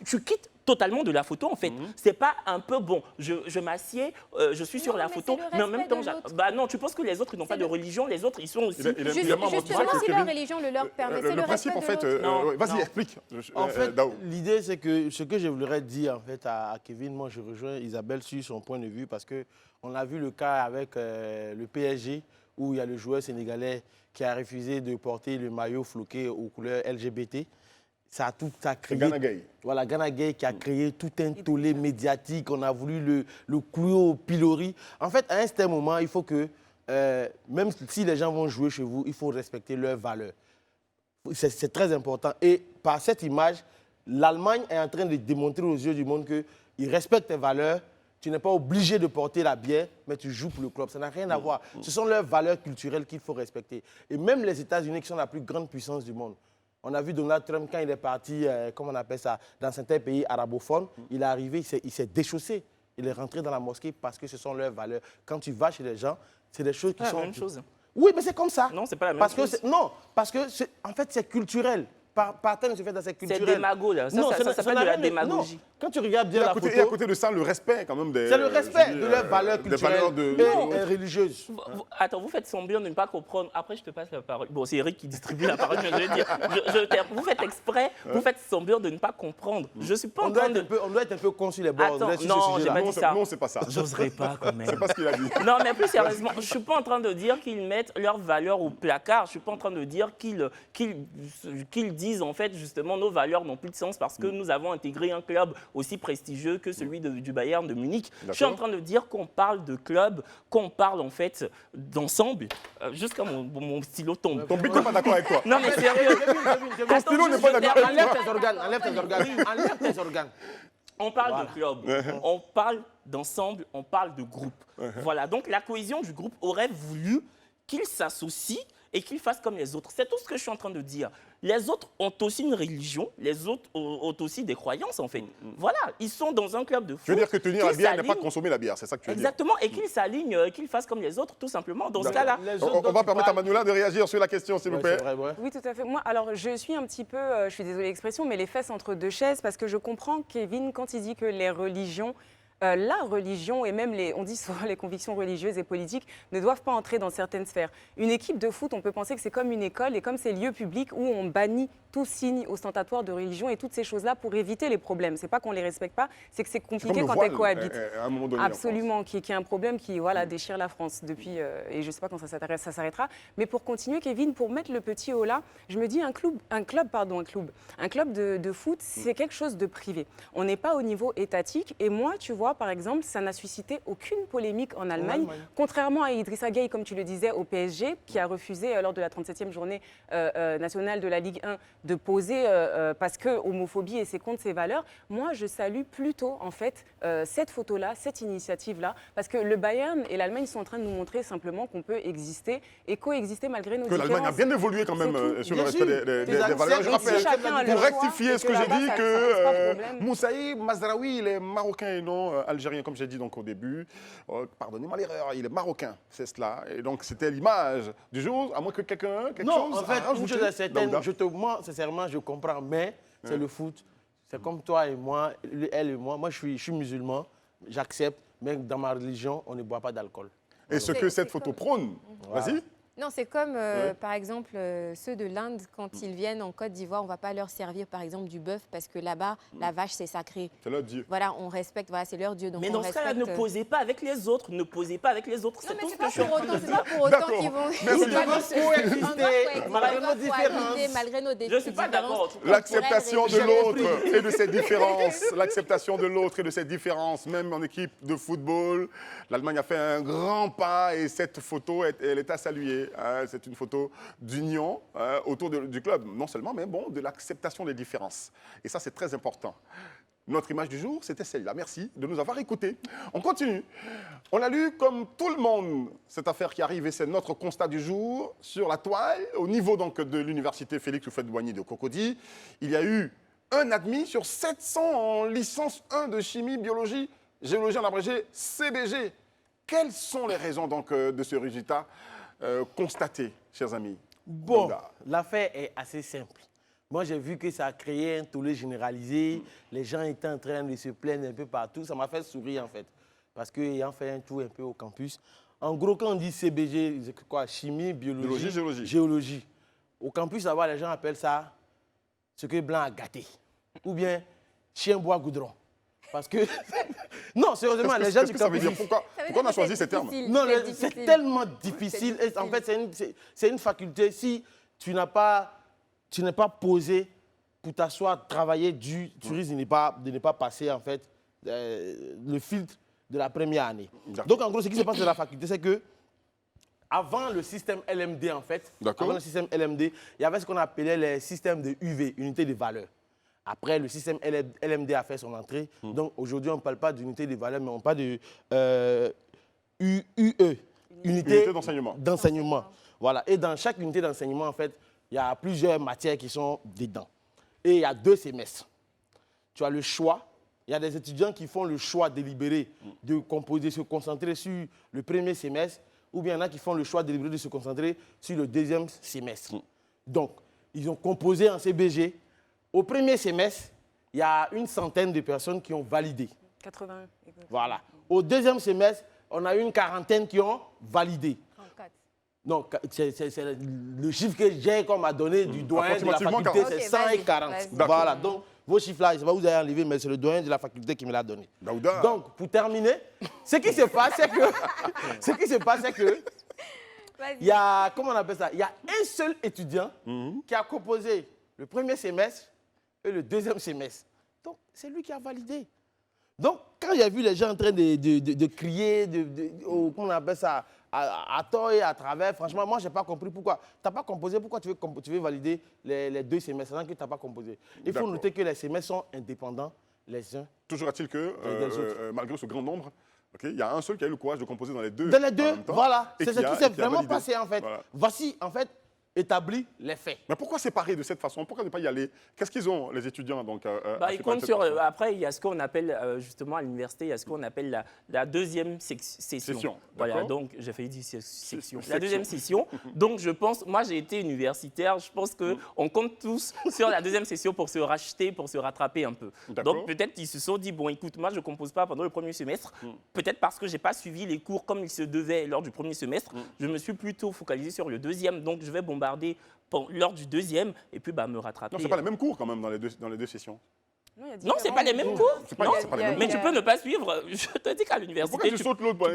D: tu quittes totalement de la photo, en fait. C'est pas un peu bon. Je m'assieds, je suis sur la photo, mais en même temps, bah non, tu penses que les autres n'ont pas de religion, les autres, ils sont aussi...
C: Justement, si leur religion le leur permet, c'est le
A: principe, en fait... Vas-y, explique.
B: En fait, l'idée, c'est que ce que je voudrais dire en fait, à Kevin, moi, je rejoins Isabelle sur son point de vue, parce qu'on a vu le cas avec le PSG, où il y a le joueur sénégalais qui a refusé de porter le maillot floqué aux couleurs LGBT. Ça a créé...
A: Gana Gueye.
B: Voilà, Gana Gueye qui a créé tout un tollé médiatique. On a voulu le clouer au pilori. En fait, à un certain moment, il faut que, même si les gens vont jouer chez vous, il faut respecter leurs valeurs. C'est très important. Et par cette image, l'Allemagne est en train de démontrer aux yeux du monde qu'ils respectent tes valeurs. Tu n'es pas obligé de porter la bière, mais tu joues pour le club. Ça n'a rien à voir. Ce sont leurs valeurs culturelles qu'il faut respecter. Et même les États-Unis, qui sont la plus grande puissance du monde, on a vu Donald Trump quand il est parti, comment on appelle ça, dans certains pays arabophones, il est arrivé, il s'est déchaussé. Il est rentré dans la mosquée parce que ce sont leurs valeurs. Quand tu vas chez les gens, c'est des choses qui sont...
D: la même chose.
B: Oui, mais c'est comme ça.
D: Non, c'est pas la même chose.
B: Non, parce que en fait, c'est culturel. Par terme, se fait dans cette culturelle.
D: C'est démago, là. Ça s'appelle de la démagogie.
B: Non. Quand tu regardes bien la photo...
A: Et à côté de ça, le respect quand même des...
B: C'est le respect de leurs valeurs culturelles et religieuses.
D: Attends, vous faites semblant de ne pas comprendre. Après, je te passe la parole. Bon, c'est Eric qui distribue la parole, mais je vais dire. Vous faites exprès, vous faites semblant de ne pas comprendre. Je suis pas en train de...
B: On doit être un peu con sur les bords.
D: Attends, non, j'ai pas dit ça.
A: Non, c'est pas ça.
D: J'oserais pas quand même.
A: C'est pas ce qu'il a dit.
D: Non, mais plus sérieusement, je suis pas en train de dire qu'ils mettent leurs valeurs au placard. Je suis pas en train de dire qu'ils disent disent en fait justement nos valeurs n'ont plus de sens parce que nous avons intégré un club aussi prestigieux que celui du Bayern de Munich. Je suis en train de dire qu'on parle de club, qu'on parle en fait d'ensemble. Jusqu'à mon stylo tombe.
A: Ton bic n'est pas d'accord avec toi.
D: Non mais sérieux.
A: Ton stylo n'est pas d'accord avec
B: Enlève
A: toi.
B: tes organes, enlève tes organes, enlève tes organes.
D: On parle de club, on parle d'ensemble, on parle de groupe. Voilà, donc la cohésion du groupe aurait voulu qu'ils s'associent et qu'ils fassent comme les autres. C'est tout ce que je suis en train de dire. Les autres ont aussi une religion, les autres ont aussi des croyances en fait. Voilà, ils sont dans un club de foot.
A: Tu veux dire que tenir la bière n'est pas consommer la bière, c'est ça que tu veux dire?
D: Exactement, et qu'ils s'alignent, qu'ils fassent comme les autres, tout simplement. Dans ce cas-là,
A: on va permettre à Manuela de réagir sur la question, s'il vous plaît.
M: Oui, tout à fait. Moi, alors, je suis un petit peu, je suis désolée l'expression, mais les fesses entre deux chaises, parce que je comprends Kevin quand il dit que les religions, la religion et même on dit souvent les convictions religieuses et politiques ne doivent pas entrer dans certaines sphères. Une équipe de foot, on peut penser que c'est comme une école et comme ces lieux publics où on bannit tout signe ostentatoire de religion et toutes ces choses-là pour éviter les problèmes. C'est pas qu'on les respecte pas, c'est que c'est compliqué quand elles cohabitent.
A: À un moment donné,
M: absolument, qui est un problème qui déchire la France depuis, et je ne sais pas quand ça s'arrêtera. Mais pour continuer, Kevin, pour mettre le petit haut là, je me dis un club de foot, c'est quelque chose de privé. On n'est pas au niveau étatique. Et moi, tu vois, par exemple, ça n'a suscité aucune polémique en Allemagne, contrairement à Idrissa Gueye, comme tu le disais, au PSG, qui a refusé lors de la 37e journée nationale de la Ligue 1 de poser parce que homophobie et c'est contre ses valeurs. Moi, je salue plutôt en fait cette photo-là, cette initiative-là, parce que le Bayern et l'Allemagne sont en train de nous montrer simplement qu'on peut exister et coexister malgré nos différences.
A: Que l'Allemagne a bien évolué quand même sur le respect des valeurs. Je rappelle, pour rectifier ce que j'ai dit, que Moussaï Mazraoui, il est marocain et non algérien, comme j'ai dit donc au début. Pardonnez-moi l'erreur, il est marocain, c'est cela. Et donc c'était l'image du jour, à moins que quelque chose...
B: Non, en fait, une chose est certaine, moi, sincèrement, je comprends, mais c'est le foot. C'est comme toi et moi, elle et moi. Moi, je suis musulman, j'accepte, mais dans ma religion, on ne boit pas d'alcool.
A: Et ce que cette photo prône, vas-y.
C: Non, c'est comme, par exemple, ceux de l'Inde, quand ils viennent en Côte d'Ivoire, on ne va pas leur servir, par exemple, du bœuf, parce que là-bas, la vache, c'est sacré.
A: C'est leur Dieu.
C: Voilà, on respecte, voilà, c'est leur Dieu. Donc
D: mais dans ce cas-là, ne posez pas avec les autres, ne posez pas avec les autres.
C: C'est tout ce que je suis en train de dire. C'est pas pour autant qu'ils vont...
B: Malgré nos différences.
C: Malgré nos
D: différences. Je ne suis pas d'accord.
A: L'acceptation de l'autre et de ses différences. L'acceptation de l'autre et de ses différences, même en équipe de football. L'Allemagne a fait un grand pas et cette photo, elle est à saluer. C'est une photo d'union autour du club, non seulement, mais bon, de l'acceptation des différences. Et ça, c'est très important. Notre image du jour, c'était celle-là. Merci de nous avoir écoutés. On continue. On a lu, comme tout le monde, cette affaire qui arrive et c'est notre constat du jour sur la toile. Au niveau donc de l'université Félix Houphouët-Boigny de Cocody, il y a eu un admis sur 700 en licence 1 de chimie, biologie, géologie en abrégé, CBG. Quelles sont les raisons donc de ce résultat constaté, chers amis?
B: Bon, l'affaire est assez simple. Moi, j'ai vu que ça a créé un tollé généralisé. Les gens étaient en train de se plaindre un peu partout. Ça m'a fait sourire, en fait. Parce qu'ayant fait un tour un peu au campus, en gros, quand on dit CBG, c'est quoi? Chimie, biologie, géologie. Au campus, là-bas, les gens appellent ça ce que Blanc a gâté. Ou bien chien bois goudron. Parce que... non, sérieusement, les gens du campus...
A: Pourquoi on a choisi ces termes?
B: Non, c'est tellement difficile. En fait, c'est une faculté. Si tu n'es pas posé pour t'asseoir, travailler dur, tu risques de ne pas passer, en fait, le filtre de la première année. Donc, en gros, ce qui se passe dans la faculté, c'est que avant le système LMD, en fait, avant le système LMD, il y avait ce qu'on appelait les systèmes de UV, unité de valeur. Après, le système LMD a fait son entrée. Donc, aujourd'hui, on ne parle pas d'unité de valeur, mais on parle de UE, unité d'enseignement. Voilà. Et dans chaque unité d'enseignement, en fait, il y a plusieurs matières qui sont dedans. Et il y a 2 semestres. Tu as le choix. Il y a des étudiants qui font le choix délibéré de se concentrer sur le premier semestre, ou bien il y en a qui font le choix délibéré de se concentrer sur le 2e semestre. Donc, ils ont composé en CBG. Au premier semestre, il y a une centaine de personnes qui ont validé.
M: 80.
B: Voilà. Au 2e semestre, on a une quarantaine qui ont validé.
C: 34.
B: Non, c'est le chiffre que j'ai qu'on m'a donné du doyen de la faculté, c'est 140. Voilà, donc vos chiffres là, je ne sais pas où vous avez enlevé, mais c'est le doyen de la faculté qui me l'a donné.
A: Daouda.
B: Donc, pour terminer, ce qui se passe, c'est que il y a, comment on appelle ça? Il y a un seul étudiant qui a composé le premier semestre et le deuxième semestre. Donc, c'est lui qui a validé. Donc, quand j'ai vu les gens en train de crier, comment on appelle ça, à tort et à travers, franchement, moi, je n'ai pas compris pourquoi. Tu n'as pas composé, pourquoi tu veux valider les 2 semestres, sans que tu n'as pas composé. Il faut noter que les semestres sont indépendants les uns.
A: Toujours est-il que, malgré ce grand nombre, il y a un seul qui a eu le courage de composer dans les deux.
B: Dans les deux, voilà.
A: C'est
B: ce qui s'est vraiment passé, en fait.
A: Voilà.
B: Voici, en fait, établi les faits.
A: Mais pourquoi séparer de cette façon? Pourquoi ne pas y aller? Qu'est-ce qu'ils ont, les étudiants donc,
D: ils comptent sur, après, il y a ce qu'on appelle, justement, à l'université, il y a ce qu'on appelle la deuxième session. Voilà, donc j'ai failli dire section. La deuxième session. Donc je pense, moi j'ai été universitaire, je pense qu'on compte tous sur la deuxième session pour se racheter, pour se rattraper un peu. Donc peut-être qu'ils se sont dit, bon écoute, moi je ne compose pas pendant le premier semestre, peut-être parce que je n'ai pas suivi les cours comme il se devait lors du premier semestre, je me suis plutôt focalisé sur le deuxième, donc je vais bombarder lors du deuxième et puis me rattraper.
A: Non, ce n'est pas les mêmes cours quand même dans les deux sessions.
D: Non, ce n'est pas les mêmes cours.
A: C'est pas les mêmes
D: Mais
A: cours.
D: tu peux ne pas suivre. Je te dis qu'à l'université.
A: Pourquoi tu sautes l'autre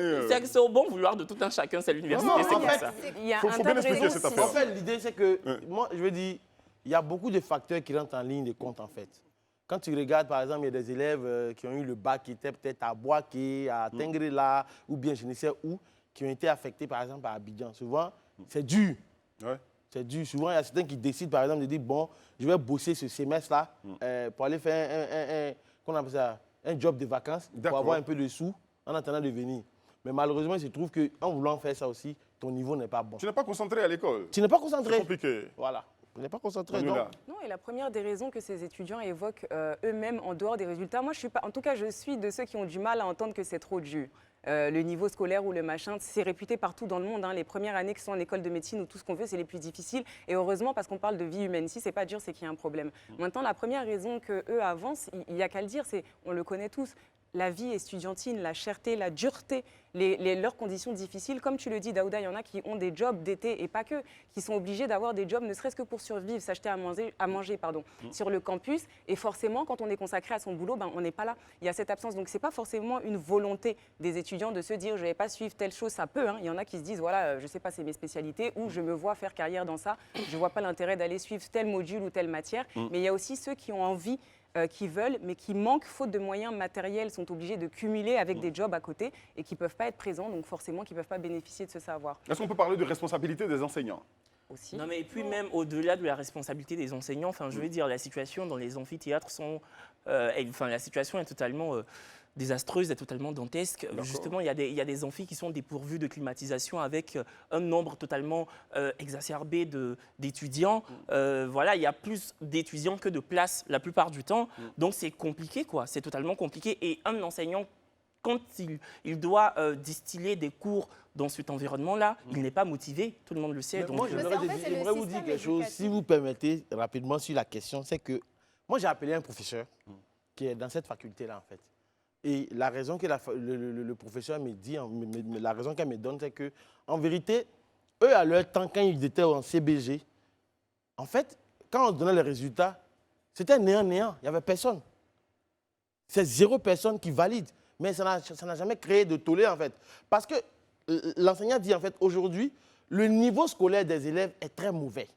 D: C'est au bon vouloir de tout un chacun, c'est l'université.
B: Non, en fait,
D: il
A: faut bien expliquer cette affaire.
B: En fait, l'idée, c'est que, moi, je veux dire, il y a beaucoup de facteurs qui rentrent en ligne de compte, en fait. Quand tu regardes, par exemple, il y a des élèves qui ont eu le bac qui étaient peut-être à Boaké, à Tengrela, ou bien je ne sais où, qui ont été affectés, par exemple, à Abidjan. Souvent, c'est dur.
A: Ouais.
B: C'est dur. Souvent, il y a certains qui décident, par exemple, de dire, bon, je vais bosser ce semestre-là pour aller faire un job de vacances, pour avoir un peu de sous en attendant de venir. Mais malheureusement, il se trouve qu'en voulant faire ça aussi, ton niveau n'est pas bon.
A: Tu n'es pas concentré à l'école.
B: Tu n'es pas concentré.
A: C'est compliqué.
B: Voilà. Tu n'es pas concentré.
M: Non, et la première des raisons que ces étudiants évoquent eux-mêmes en dehors des résultats, moi, je suis pas, en tout cas, je suis de ceux qui ont du mal à entendre que c'est trop dur. Le niveau scolaire ou le machin, c'est réputé partout dans le monde. Les premières années qui sont en école de médecine ou tout ce qu'on veut, c'est les plus difficiles. Et heureusement, parce qu'on parle de vie humaine. Si c'est pas dur, c'est qu'il y a un problème. Maintenant, la première raison qu'eux avancent, il n'y a qu'à le dire, c'est, on le connaît tous, la vie estudiantine, la cherté, la dureté, leurs conditions difficiles. Comme tu le dis, Daouda, il y en a qui ont des jobs d'été et pas que, qui sont obligés d'avoir des jobs ne serait-ce que pour survivre, s'acheter à manger sur le campus. Et forcément, quand on est consacré à son boulot, on n'est pas là. Il y a cette absence. Donc, ce n'est pas forcément une volonté des étudiants de se dire, je ne vais pas suivre telle chose, ça peut. Il y en a qui se disent, voilà, je ne sais pas, c'est mes spécialités, ou je me vois faire carrière dans ça. Je ne vois pas l'intérêt d'aller suivre tel module ou telle matière. Mais il y a aussi ceux qui ont envie qui veulent, mais qui manquent, faute de moyens matériels, sont obligés de cumuler avec des jobs à côté et qui ne peuvent pas être présents, donc forcément qui ne peuvent pas bénéficier de ce savoir.
A: Est-ce qu'on peut parler de responsabilité des enseignants?
M: Aussi.
D: Non, mais et puis même au-delà de la responsabilité des enseignants, je veux dire, la situation dans les amphithéâtres la situation est totalement désastreuse, est totalement dantesque. Justement, il y a des amphis qui sont dépourvus de climatisation avec un nombre totalement exacerbé d'étudiants. Voilà, il y a plus d'étudiants que de places la plupart du temps. Donc c'est compliqué, quoi. C'est totalement compliqué. Et un enseignant, quand il doit distiller des cours dans cet environnement-là, il n'est pas motivé, tout le monde le sait. Donc,
B: moi, j'aimerais vous dire quelque chose, si vous permettez, rapidement sur la question, c'est que moi, j'ai appelé un professeur qui est dans cette faculté-là, en fait. Et la raison que le professeur me dit, la raison qu'elle me donne, c'est que, en vérité, eux, à leur temps, quand ils étaient en CBG, en fait, quand on donnait les résultats, c'était néant-néant, il n'y avait personne. C'est 0 personne qui valide. Mais ça n'a jamais créé de tollé, en fait. Parce que l'enseignant dit, en fait, aujourd'hui, le niveau scolaire des élèves est très mauvais.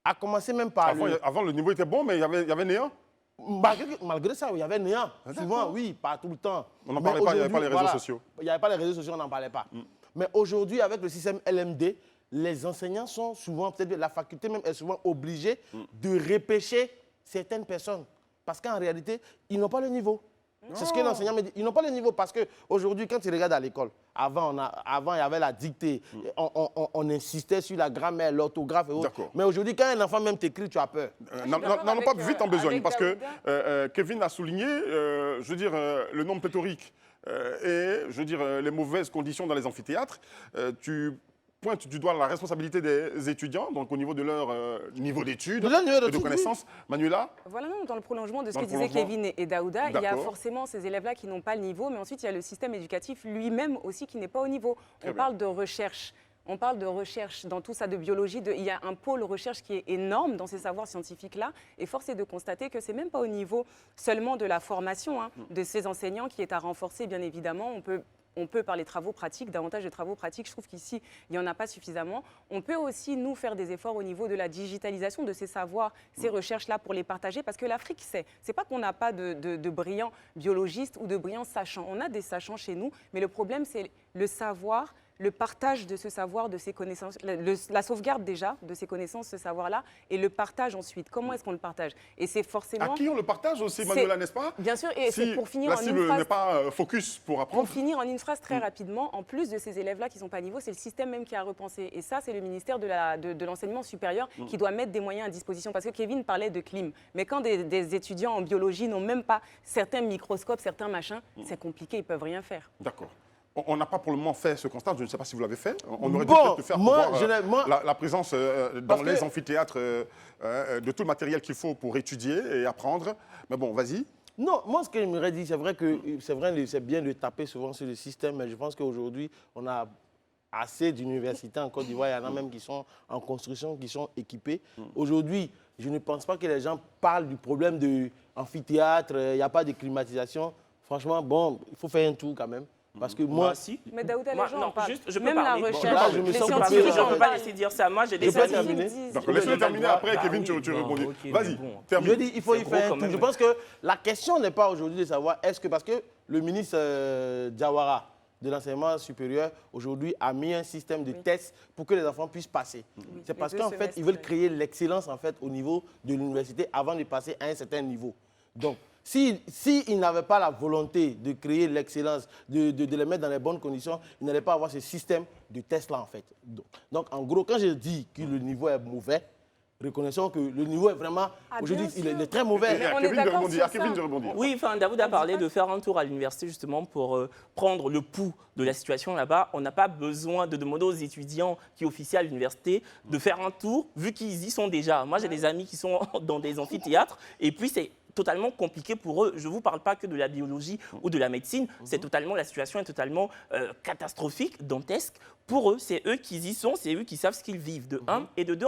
B: A commencé même par...
A: Avant, le niveau était bon, mais il y avait néant.
B: Malgré ça, il y avait néant. Souvent, oui, pas tout le temps.
A: On n'en parlait pas, il n'y avait pas les réseaux sociaux.
B: Il n'y avait pas les réseaux sociaux, on n'en parlait pas. Mais aujourd'hui, avec le système LMD, les enseignants sont souvent, peut-être la faculté même est souvent obligée de repêcher certaines personnes. Parce qu'en réalité, ils n'ont pas le niveau. C'est ce que l'enseignant me dit. Ils n'ont pas le niveau parce qu'aujourd'hui, quand tu regardes à l'école, avant, il y avait la dictée. On insistait sur la grammaire, l'orthographe et autres. Mais aujourd'hui, quand un enfant même t'écrit, tu as peur.
A: N'allons pas vite en besogne parce que Kevin a souligné, je veux dire, le nombre pléthorique et, je veux dire, les mauvaises conditions dans les amphithéâtres. Tu pointes du doigt la responsabilité des étudiants, donc au niveau de leur niveau d'études et de connaissances. Manuela?
M: Voilà, non, dans le prolongement de ce que disaient Kevin et Daouda, il y a forcément ces élèves-là qui n'ont pas le niveau, mais ensuite il y a le système éducatif lui-même aussi qui n'est pas au niveau. On parle de recherche. On parle de recherche dans tout ça, de biologie. Il y a un pôle recherche qui est énorme dans ces savoirs scientifiques-là. Et force est de constater que ce n'est même pas au niveau seulement de la formation de ces enseignants qui est à renforcer, bien évidemment. On peut on peut parler de travaux pratiques, davantage de travaux pratiques. Je trouve qu'ici, il n'y en a pas suffisamment. On peut aussi, nous, faire des efforts au niveau de la digitalisation de ces savoirs, ces recherches-là pour les partager, parce que l'Afrique sait. C'est pas qu'on n'a pas de brillants biologistes ou de brillants sachants. On a des sachants chez nous, mais le problème, c'est le savoir, le partage de ce savoir, de ces connaissances, la sauvegarde déjà de ces connaissances, ce savoir-là, et le partage ensuite. Comment est-ce qu'on le partage? Et c'est forcément...
A: À qui on le partage aussi, Manuela, n'est-ce pas?
M: Bien sûr, et c'est pour finir
A: la
M: en
A: cible
M: une phrase...
A: n'est pas focus pour apprendre.
M: Pour finir en une phrase très rapidement, en plus de ces élèves-là qui ne sont pas à niveau, c'est le système même qui a repensé. Et ça, c'est le ministère de l'enseignement supérieur qui doit mettre des moyens à disposition. Parce que Kevin parlait de clim. Mais quand des étudiants en biologie n'ont même pas certains microscopes, certains machins, c'est compliqué, ils ne peuvent rien faire.
A: D'accord. On n'a pas pour le moment fait ce constat, je ne sais pas si vous l'avez fait. On aurait dû peut-être le faire pour voir la présence dans les amphithéâtres de tout le matériel qu'il faut pour étudier et apprendre. Mais bon, vas-y.
B: Non, moi, ce que j'aimerais dire, c'est vrai que c'est bien de taper souvent sur le système, mais je pense qu'aujourd'hui, on a assez d'universités en Côte d'Ivoire. Il y en a même qui sont en construction, qui sont équipées. Aujourd'hui, je ne pense pas que les gens parlent du problème de l'amphithéâtre, il n'y a pas de climatisation. Franchement, bon, il faut faire un tour quand même. Parce que moi,
D: si.
M: Mais Daouda, les gens en parlent.
D: Je peux
M: même
D: parler.
M: La recherche,
B: je me
M: les
B: sens
M: scientifiques
D: Je ne
M: en
D: peux pas
M: parlent.
D: laisser dire ça. Moi, j'ai des
B: je peux terminer.
A: D'accord, laisse-le terminer après, Kevin, tu rebondis. Vas-y, termine.
B: Je dis, il faut y faire un tour. Je pense que la question n'est pas aujourd'hui de savoir est-ce que, parce que le ministre Diawara de l'enseignement supérieur, aujourd'hui, a mis un système de tests pour que les enfants puissent passer. C'est parce qu'en fait, ils veulent créer l'excellence en fait, au niveau de l'université avant de passer à un certain niveau. Donc, s'ils n'avaient pas la volonté de créer l'excellence, de les mettre dans les bonnes conditions, ils n'allaient pas avoir ce système de tests-là, en fait. Donc, en gros, quand je dis que le niveau est mauvais, reconnaissons que le niveau est vraiment, aujourd'hui, il est très mauvais.
A: Kevin de rebondir.
D: Oui, enfin, Daoud a parlé de faire un tour à l'université justement pour prendre le pouls de la situation là-bas. On n'a pas besoin de demander aux étudiants qui officient à l'université de faire un tour, vu qu'ils y sont déjà. Moi, j'ai des amis qui sont dans des amphithéâtres, et puis c'est totalement compliqué pour eux. Je ne vous parle pas que de la biologie ou de la médecine. C'est totalement, la situation est totalement catastrophique, dantesque. Pour eux, c'est eux qui y sont, c'est eux qui savent ce qu'ils vivent, de un. Et de deux,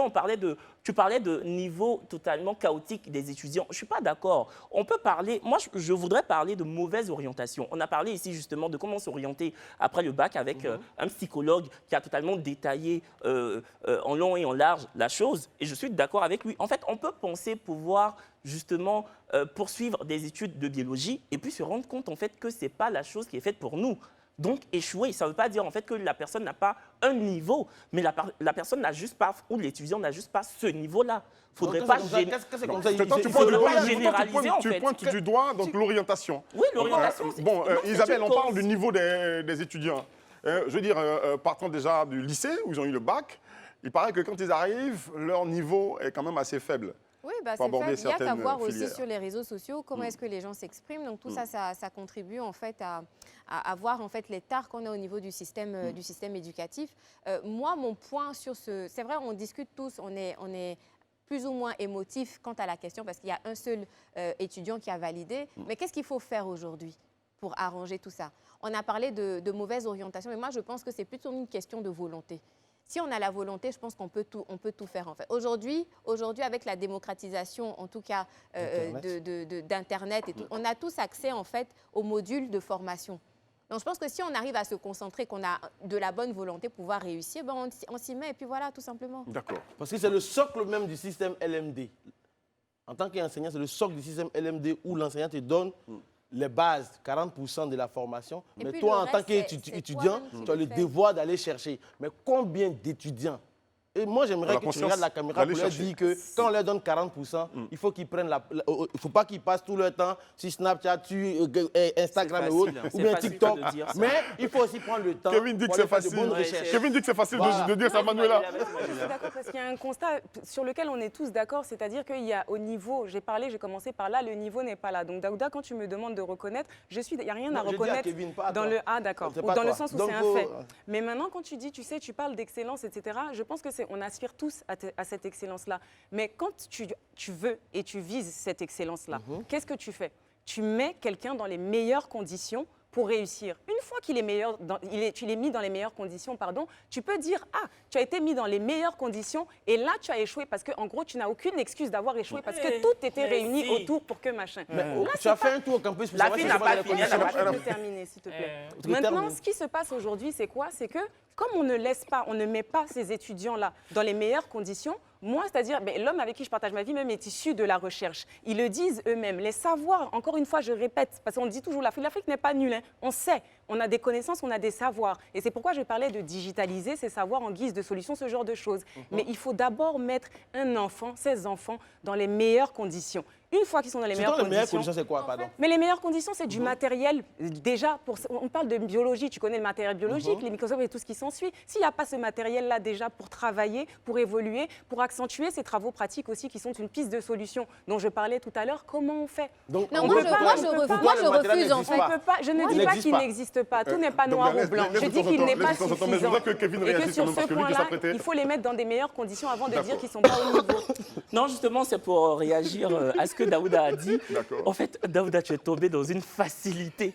D: tu parlais de niveau totalement chaotique des étudiants. Je ne suis pas d'accord. On peut parler, moi je voudrais parler de mauvaise orientation. On a parlé ici justement de comment s'orienter après le bac avec un psychologue qui a totalement détaillé en long et en large la chose. Et je suis d'accord avec lui. En fait, on peut penser pouvoir justement poursuivre des études de biologie et puis se rendre compte en fait que ce n'est pas la chose qui est faite pour nous. Donc échouer, ça ne veut pas dire en fait que la personne n'a pas un niveau, mais la personne n'a juste pas, ou l'étudiant n'a juste pas ce niveau-là. Il ne faudrait pas
A: généraliser en fait. Tu pointes du doigt donc l'orientation.
D: Oui, l'orientation.
A: Bon, Isabelle, on parle du niveau des étudiants. Je veux dire, partant déjà du lycée où ils ont eu le bac, il paraît que quand ils arrivent, leur niveau est quand même assez faible.
C: Oui, c'est faible. Il y a qu'à voir aussi sur les réseaux sociaux comment est-ce que les gens s'expriment. Donc tout ça, ça contribue en fait à voir en fait les tares qu'on a au niveau du système éducatif. Moi, mon point sur ce, c'est vrai, on discute tous, on est plus ou moins émotif quant à la question parce qu'il y a un seul étudiant qui a validé. Mais qu'est-ce qu'il faut faire aujourd'hui pour arranger tout ça? On a parlé de mauvaise orientation, mais moi je pense que c'est plutôt une question de volonté. Si on a la volonté, je pense qu'on peut tout faire en fait. Aujourd'hui, avec la démocratisation, en tout cas d'Internet et tout, on a tous accès en fait aux modules de formation. Donc je pense que si on arrive à se concentrer, qu'on a de la bonne volonté pour pouvoir réussir, ben on s'y met et puis voilà, tout simplement.
B: D'accord. Parce que c'est le socle même du système LMD. En tant qu'enseignant, c'est le socle du système LMD où l'enseignant te donne les bases, 40% de la formation. Mais toi, en tant qu'étudiant, tu as le devoir d'aller chercher. Mais combien d'étudiants? Et moi, j'aimerais que tu regardes la caméra pour leur dire que quand on leur donne 40%, il faut qu'ils prennent il ne faut pas qu'ils passent tout leur temps sur Snapchat, sur Instagram et autres, ou bien TikTok. Mais il faut aussi prendre le temps pour aller faire de bonnes recherches.
A: Kevin dit que c'est facile de dire ça, Manuela.
M: Je suis d'accord parce qu'il y a un constat sur lequel on est tous d'accord, c'est-à-dire qu'il y a au niveau, j'ai commencé par là, le niveau n'est pas là. Donc Daouda, quand tu me demandes de reconnaître, il n'y a rien à reconnaître dans le d'accord, dans le sens où c'est un fait. Mais maintenant, quand tu dis, tu sais, tu parles d'excellence, etc., je pense que on aspire tous à cette excellence-là. Mais quand tu veux et tu vises cette excellence-là, qu'est-ce que tu fais? Tu mets quelqu'un dans les meilleures conditions pour réussir. Une fois qu'il est meilleur, tu l'es mis dans les meilleures conditions, pardon, tu peux dire, ah, tu as été mis dans les meilleures conditions et là, tu as échoué parce qu'en gros, tu n'as aucune excuse d'avoir échoué parce que tout était réuni autour pour que machin.
B: Mais tu as fait un tour au campus pour savoir si c'est pas les conditions.
M: Je peux terminer, s'il te plaît. Maintenant, ce qui se passe aujourd'hui, c'est quoi? C'est que comme on ne laisse pas, on ne met pas ces étudiants-là dans les meilleures conditions, moi, c'est-à-dire, l'homme avec qui je partage ma vie même est issu de la recherche. Ils le disent eux-mêmes. Les savoirs, encore une fois, je répète, parce qu'on dit toujours l'Afrique n'est pas nulle. Hein. On sait, on a des connaissances, on a des savoirs. Et c'est pourquoi je parlais de digitaliser ces savoirs en guise de solution, ce genre de choses. Mais il faut d'abord mettre un enfant, ces enfants, dans les meilleures conditions. Une fois qu'ils sont dans les meilleures conditions...
B: Les meilleures conditions, c'est quoi, pardon?
M: Mais les meilleures conditions, c'est du matériel. Déjà, on parle de biologie, tu connais le matériel biologique, les microscopes et tout ce qui s'ensuit. S'il n'y a pas ce matériel-là déjà pour travailler, pour évoluer, pour accentuer ces travaux pratiques aussi qui sont une piste de solution dont je parlais tout à l'heure, comment on fait?
C: Donc, non, moi, je refuse en fait.
M: Je ne dis pas qu'il n'existe pas. Tout n'est pas noir ou blanc. Je dis qu'il n'est pas suffisant.
A: Mais je voudrais que Kevin
M: et que
A: réagisse
M: sur ce point-là, il faut les mettre dans des meilleures conditions avant de dire qu'ils ne sont pas au niveau.
D: Non, justement, c'est pour réagir à ce que Daouda a dit. En fait, Daouda, tu es tombé dans une facilité.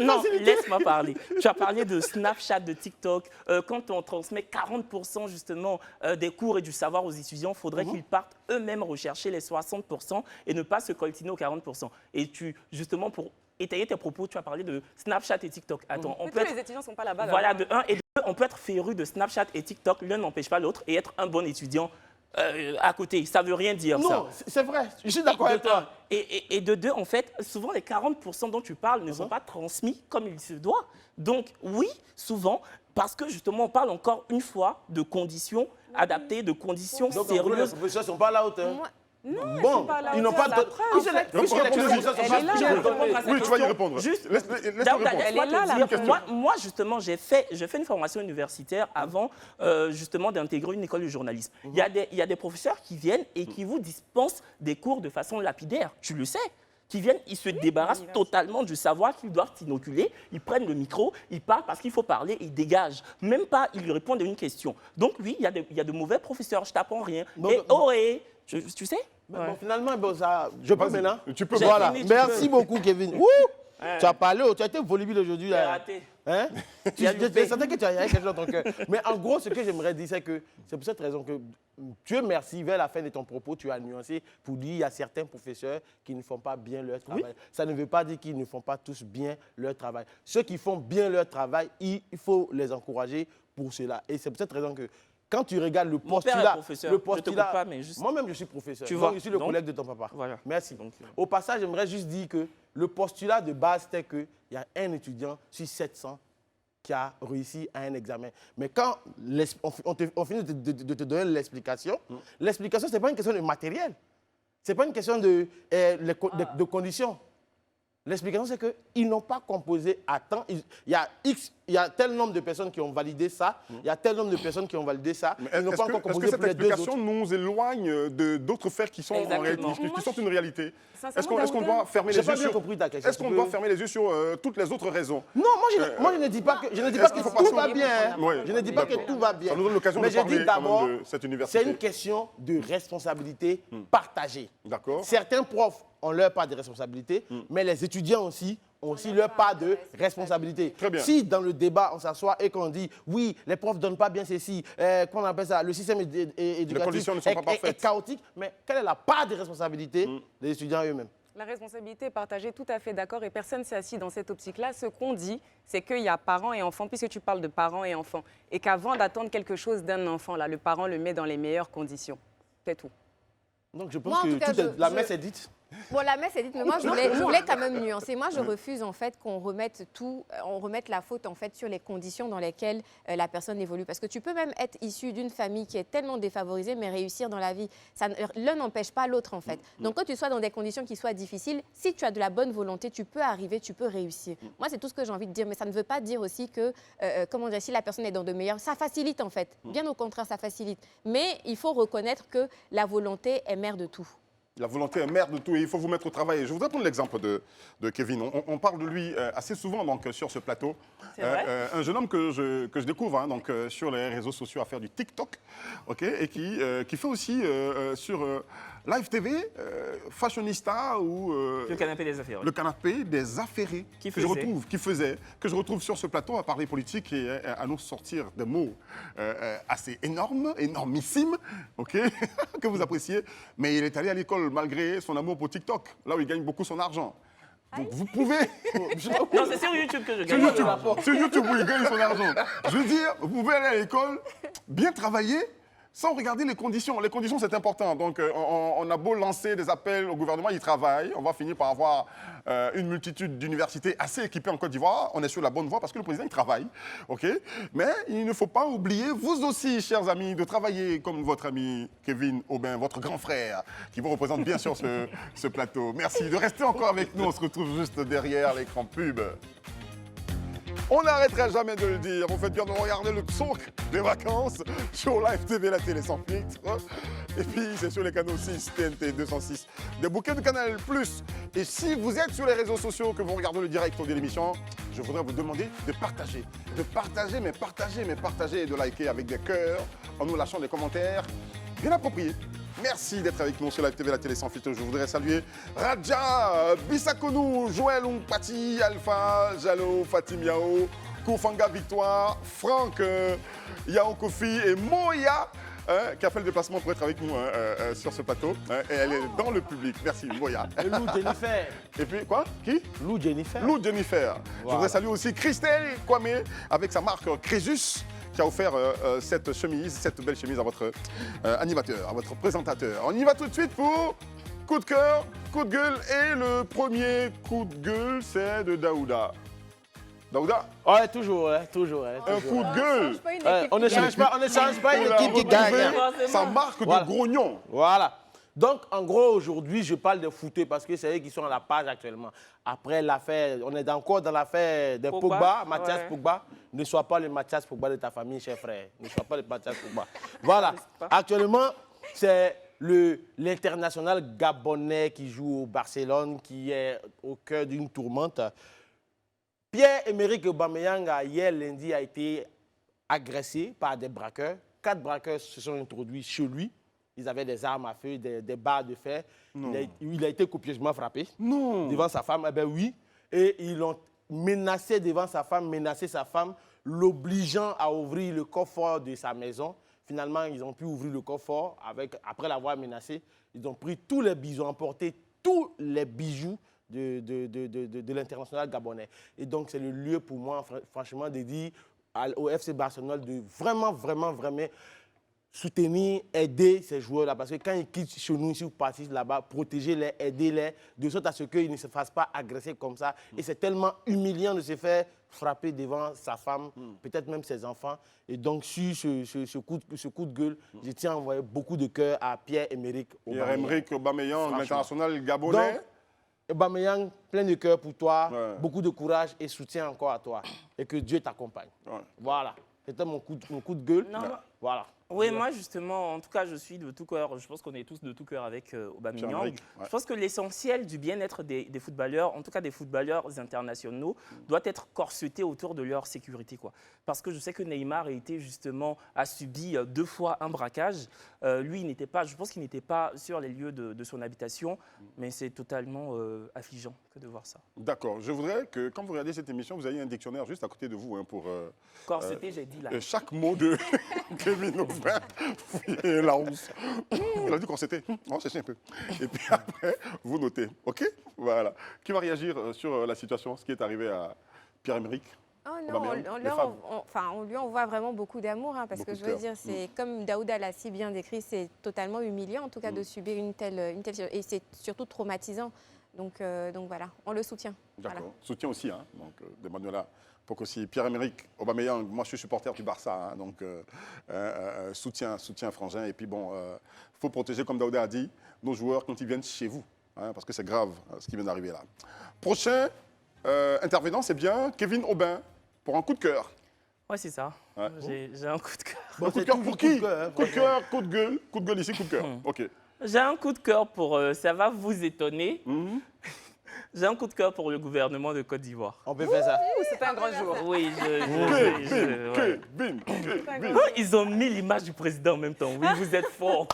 D: Non, laisse-moi parler. Tu as parlé de Snapchat, de TikTok. Quand on transmet 40% justement des cours et du savoir aux étudiants, il faudrait qu'ils partent eux-mêmes rechercher les 60% et ne pas se coltiner aux 40%. Et justement, pour étayer tes propos, tu as parlé de Snapchat et TikTok. Attends,
M: tous les étudiants ne sont pas là-bas.
D: Voilà, de un. Et de deux, on peut être féru de Snapchat et TikTok. L'un n'empêche pas l'autre et être un bon étudiant. À côté, ça ne veut rien dire.
B: Non, c'est vrai, je suis d'accord avec toi.
D: Et de deux, en fait, souvent les 40% dont tu parles ne sont pas transmis comme il se doit. Donc oui, souvent, parce que justement, on parle encore une fois de conditions adaptées, de conditions sérieuses.
B: Les professeurs ne sont pas à la hauteur.
M: Non,
B: bon, ils n'ont pas de...
A: Oui, tu vas y répondre.
D: Juste,
A: laisse-moi répondre.
D: Moi, justement, j'ai fait une formation universitaire avant justement d'intégrer une école de journalisme. Il y a des professeurs qui viennent et qui vous dispensent des cours de façon lapidaire. Tu le sais. Qui viennent, ils se débarrassent totalement du savoir qu'ils doivent inoculer. Ils prennent le micro, ils parlent parce qu'il faut parler, ils dégagent. Même pas, ils répondent à une question. Donc oui, il y a de mauvais professeurs, je t'apprends rien. Tu sais?
B: Bon, finalement, ça, je peux maintenant.
A: Tu peux.
B: Voilà. Merci beaucoup, Kevin. Tu as parlé, tu as été volubile aujourd'hui.
D: Tu as raté.
B: Hein? Je sentais que tu avais quelque chose dans ton cœur. Mais en gros, ce que j'aimerais dire, c'est que c'est pour cette raison que Dieu merci, vers la fin de ton propos, tu as nuancé pour dire qu'il y a certains professeurs qui ne font pas bien leur travail. Oui. Ça ne veut pas dire qu'ils ne font pas tous bien leur travail. Ceux qui font bien leur travail, il faut les encourager pour cela. Et c'est pour cette raison que quand tu regardes le postulat, moi-même je suis professeur,
D: tu vois,
B: je suis le collègue de ton papa.
D: Voilà.
B: Merci. Donc, au passage, j'aimerais juste dire que le postulat de base, c'était qu'il y a un étudiant sur 700 qui a réussi à un examen. Mais quand on finit de te donner l'explication, l'explication, ce n'est pas une question de matériel, ce n'est pas une question de conditions. L'explication, c'est qu'ils n'ont pas composé à temps. Il y a tel nombre de personnes qui ont validé ça, il y a tel nombre de personnes qui ont validé ça.
A: Ils n'ont pas encore composé pour les deux autres. Est-ce que cette explication nous éloigne d'autres faits qui sont une réalité? Est-ce qu'on doit fermer les yeux sur... Est-ce qu'on doit fermer les yeux sur toutes les autres raisons?
B: Non, moi je ne dis pas que tout va bien. Je ne dis pas que tout va bien.
A: Ça nous donne l'occasion de parler quand même de cette université.
B: C'est une question de responsabilité partagée.
A: D'accord.
B: Certains profs ont leur part de responsabilité, mais les étudiants aussi ont aussi leur part de responsabilité.
A: Très bien.
B: Si dans le débat, on s'assoit et qu'on dit « oui, les profs ne donnent pas bien ceci, qu'on appelle ça, le système éducatif est chaotique », mais quelle est la part de responsabilité des étudiants eux-mêmes?
M: La responsabilité est partagée, tout à fait d'accord, et personne ne s'est assis dans cette optique-là. Ce qu'on dit, c'est qu'il y a parents et enfants, puisque tu parles de parents et enfants, et qu'avant d'attendre quelque chose d'un enfant, là, le parent le met dans les meilleures conditions. C'est tout.
B: Donc je pense que la messe est dite.
C: Bon, la messe est dite, mais moi, je voulais quand même nuancer. Moi, je refuse, en fait, qu'on remette la faute, en fait, sur les conditions dans lesquelles la personne évolue. Parce que tu peux même être issu d'une famille qui est tellement défavorisée, mais réussir dans la vie. L'un n'empêche pas l'autre, en fait. Donc, quand tu sois dans des conditions qui soient difficiles, si tu as de la bonne volonté, tu peux arriver, tu peux réussir. Moi, c'est tout ce que j'ai envie de dire. Mais ça ne veut pas dire aussi que, comment dire, si la personne est dans de meilleurs... Ça facilite, en fait. Bien au contraire, ça facilite. Mais il faut reconnaître que la volonté est mère de tout.
A: La volonté est mère de tout et il faut vous mettre au travail. Je voudrais prendre l'exemple de Kevin. On parle de lui assez souvent donc, sur ce plateau. Un jeune homme que je découvre donc, sur les réseaux sociaux à faire du TikTok, et qui fait aussi sur Live TV, fashionista ou...
D: Le canapé des affaires.
A: Le canapé des affairés
D: Qui
A: que je retrouve sur ce plateau à parler politique et à nous sortir des mots assez énormes, énormissimes, ok, que vous appréciez. Mais il est allé à l'école malgré son amour pour TikTok, là où il gagne beaucoup son argent. Donc vous pouvez...
D: Non, c'est sur YouTube que je gagne.
A: Sur YouTube où il gagne son argent. Je veux dire, vous pouvez aller à l'école, bien travailler, sans regarder les conditions. Les conditions, c'est important. Donc, on a beau lancer des appels au gouvernement, il travaille. On va finir par avoir une multitude d'universités assez équipées en Côte d'Ivoire. On est sur la bonne voie parce que le président, il travaille. OK? Mais il ne faut pas oublier, vous aussi, chers amis, de travailler comme votre ami Kevin Aubin, votre grand frère, qui vous représente bien sur ce plateau. Merci de rester encore avec nous. On se retrouve juste derrière l'écran pub. On n'arrêtera jamais de le dire. Vous faites bien de regarder le souk des vacances sur Live TV, la télé sans filtre. Et puis, c'est sur les canaux 6, TNT 206, des bouquets de Canal+. Et si vous êtes sur les réseaux sociaux, que vous regardez le direct de l'émission, je voudrais vous demander de partager. De partager, mais partager et de liker avec des cœurs en nous lâchant des commentaires bien appropriés. Merci d'être avec nous sur Live TV, la télé sans filtre. Je voudrais saluer Radja, Bissakonou, Joël Pati, Alpha, Jalo, Fatim Yao, Koufanga Victoire, Franck, Yao Kofi et Moya, qui a fait le déplacement pour être avec nous sur ce plateau. Et elle est dans le public. Merci, Moya.
B: Et Lou Jennifer.
A: Et puis, quoi? Qui?
B: Lou Jennifer.
A: Lou Jennifer.
B: Voilà.
A: Je voudrais saluer aussi Christelle Kwame avec sa marque Crésus, qui a offert cette belle chemise à votre animateur, à votre présentateur. On y va tout de suite pour coup de cœur, coup de gueule. Et le premier coup de gueule, c'est de Daouda. Daouda?
B: Ouais, toujours.
A: Un coup de gueule.
B: On ne change pas une équipe qui gagne.
A: Sa marque de grognon.
B: Voilà. Donc, en gros, aujourd'hui, je parle de footeux parce que c'est eux qui sont à la page actuellement. Après l'affaire, on est encore dans l'affaire de Pogba, Mathias Pogba. Ne sois pas le Mathias Pogba de ta famille, cher frère. Ne sois pas le Mathias Pogba. Voilà. Actuellement, c'est l'international gabonais qui joue au Barcelone, qui est au cœur d'une tourmente. Pierre-Emerick Aubameyang, hier lundi, a été agressé par des braqueurs. 4 braqueurs se sont introduits chez lui. Ils avaient des armes à feu, des barres de fer. Il a été copieusement frappé devant sa femme. Eh bien oui. Et ils l'ont menacé devant sa femme, l'obligeant à ouvrir le coffre de sa maison. Finalement, ils ont pu ouvrir le coffre après l'avoir menacé. Ils ont pris tous les bijoux, emporté tous les bijoux de l'international gabonais. Et donc, c'est le lieu pour moi, franchement, de dire au FC Barcelone de vraiment soutenir, aider ces joueurs-là. Parce que quand ils quittent chez nous, si vous partez là-bas, protégez-les, aidez-les, de sorte à ce qu'ils ne se fassent pas agresser comme ça. Et c'est tellement humiliant de se faire frapper devant sa femme, peut-être même ses enfants. Et donc, sur ce coup de gueule, je tiens à envoyer beaucoup de cœur à Pierre-Emerick Aubameyang.
A: Pierre-Emerick Aubameyang, l'international gabonais.
B: Donc, Aubameyang, plein de cœur pour toi, beaucoup de courage et soutien encore à toi. Et que Dieu t'accompagne. Voilà. C'était mon coup de gueule. Voilà.
D: Oui, moi justement, en tout cas, je suis de tout cœur. Je pense qu'on est tous de tout cœur avec Aubameyang. Je pense que l'essentiel du bien-être des footballeurs, en tout cas des footballeurs internationaux, doit être corseté autour de leur sécurité, quoi. Parce que je sais que Neymar a subi 2 fois un braquage. Lui, je pense qu'il n'était pas sur les lieux de son habitation, mais c'est totalement affligeant que de voir ça.
A: D'accord. Je voudrais que quand vous regardez cette émission, vous ayez un dictionnaire juste à côté de vous pour
D: corseté, j'ai dit là.
A: Chaque mot de Kevin Aubin. Fouillez la housse. Il a dit corseté. On cherche un peu. Et puis après, vous notez. OK? Voilà. Qui va réagir sur la situation, ce qui est arrivé à Pierre-Emerick?
C: Oh non, on lui envoie vraiment beaucoup d'amour, parce que je veux dire, c'est comme Daouda l'a si bien décrit, c'est totalement humiliant en tout cas de subir une telle et c'est surtout traumatisant. Donc voilà, on le soutient.
A: D'accord.
C: Voilà.
A: Soutien aussi, de Manuela Pocosi. Pierre-Emerick Aubameyang, moi je suis supporter du Barça, donc soutien frangin. Et puis bon, il faut protéger, comme Daouda a dit, nos joueurs quand ils viennent chez vous, parce que c'est grave ce qui vient d'arriver là. Prochain intervenant, c'est bien Kevin Aubin, pour un coup de cœur.
D: Ouais, c'est ça. Ouais. J'ai un coup de cœur.
A: Bon, coup de cœur pour qui? Coup de cœur, coup de gueule. Coup de gueule ici, coup de cœur. OK.
D: J'ai un coup de cœur pour, ça va vous étonner, j'ai un coup de cœur pour le gouvernement de Côte d'Ivoire.
B: On peut faire ça.
M: C'était un grand jour.
D: Oui,
A: Kevin.
D: Oh, ils ont mis l'image du président en même temps. Oui, vous êtes fort.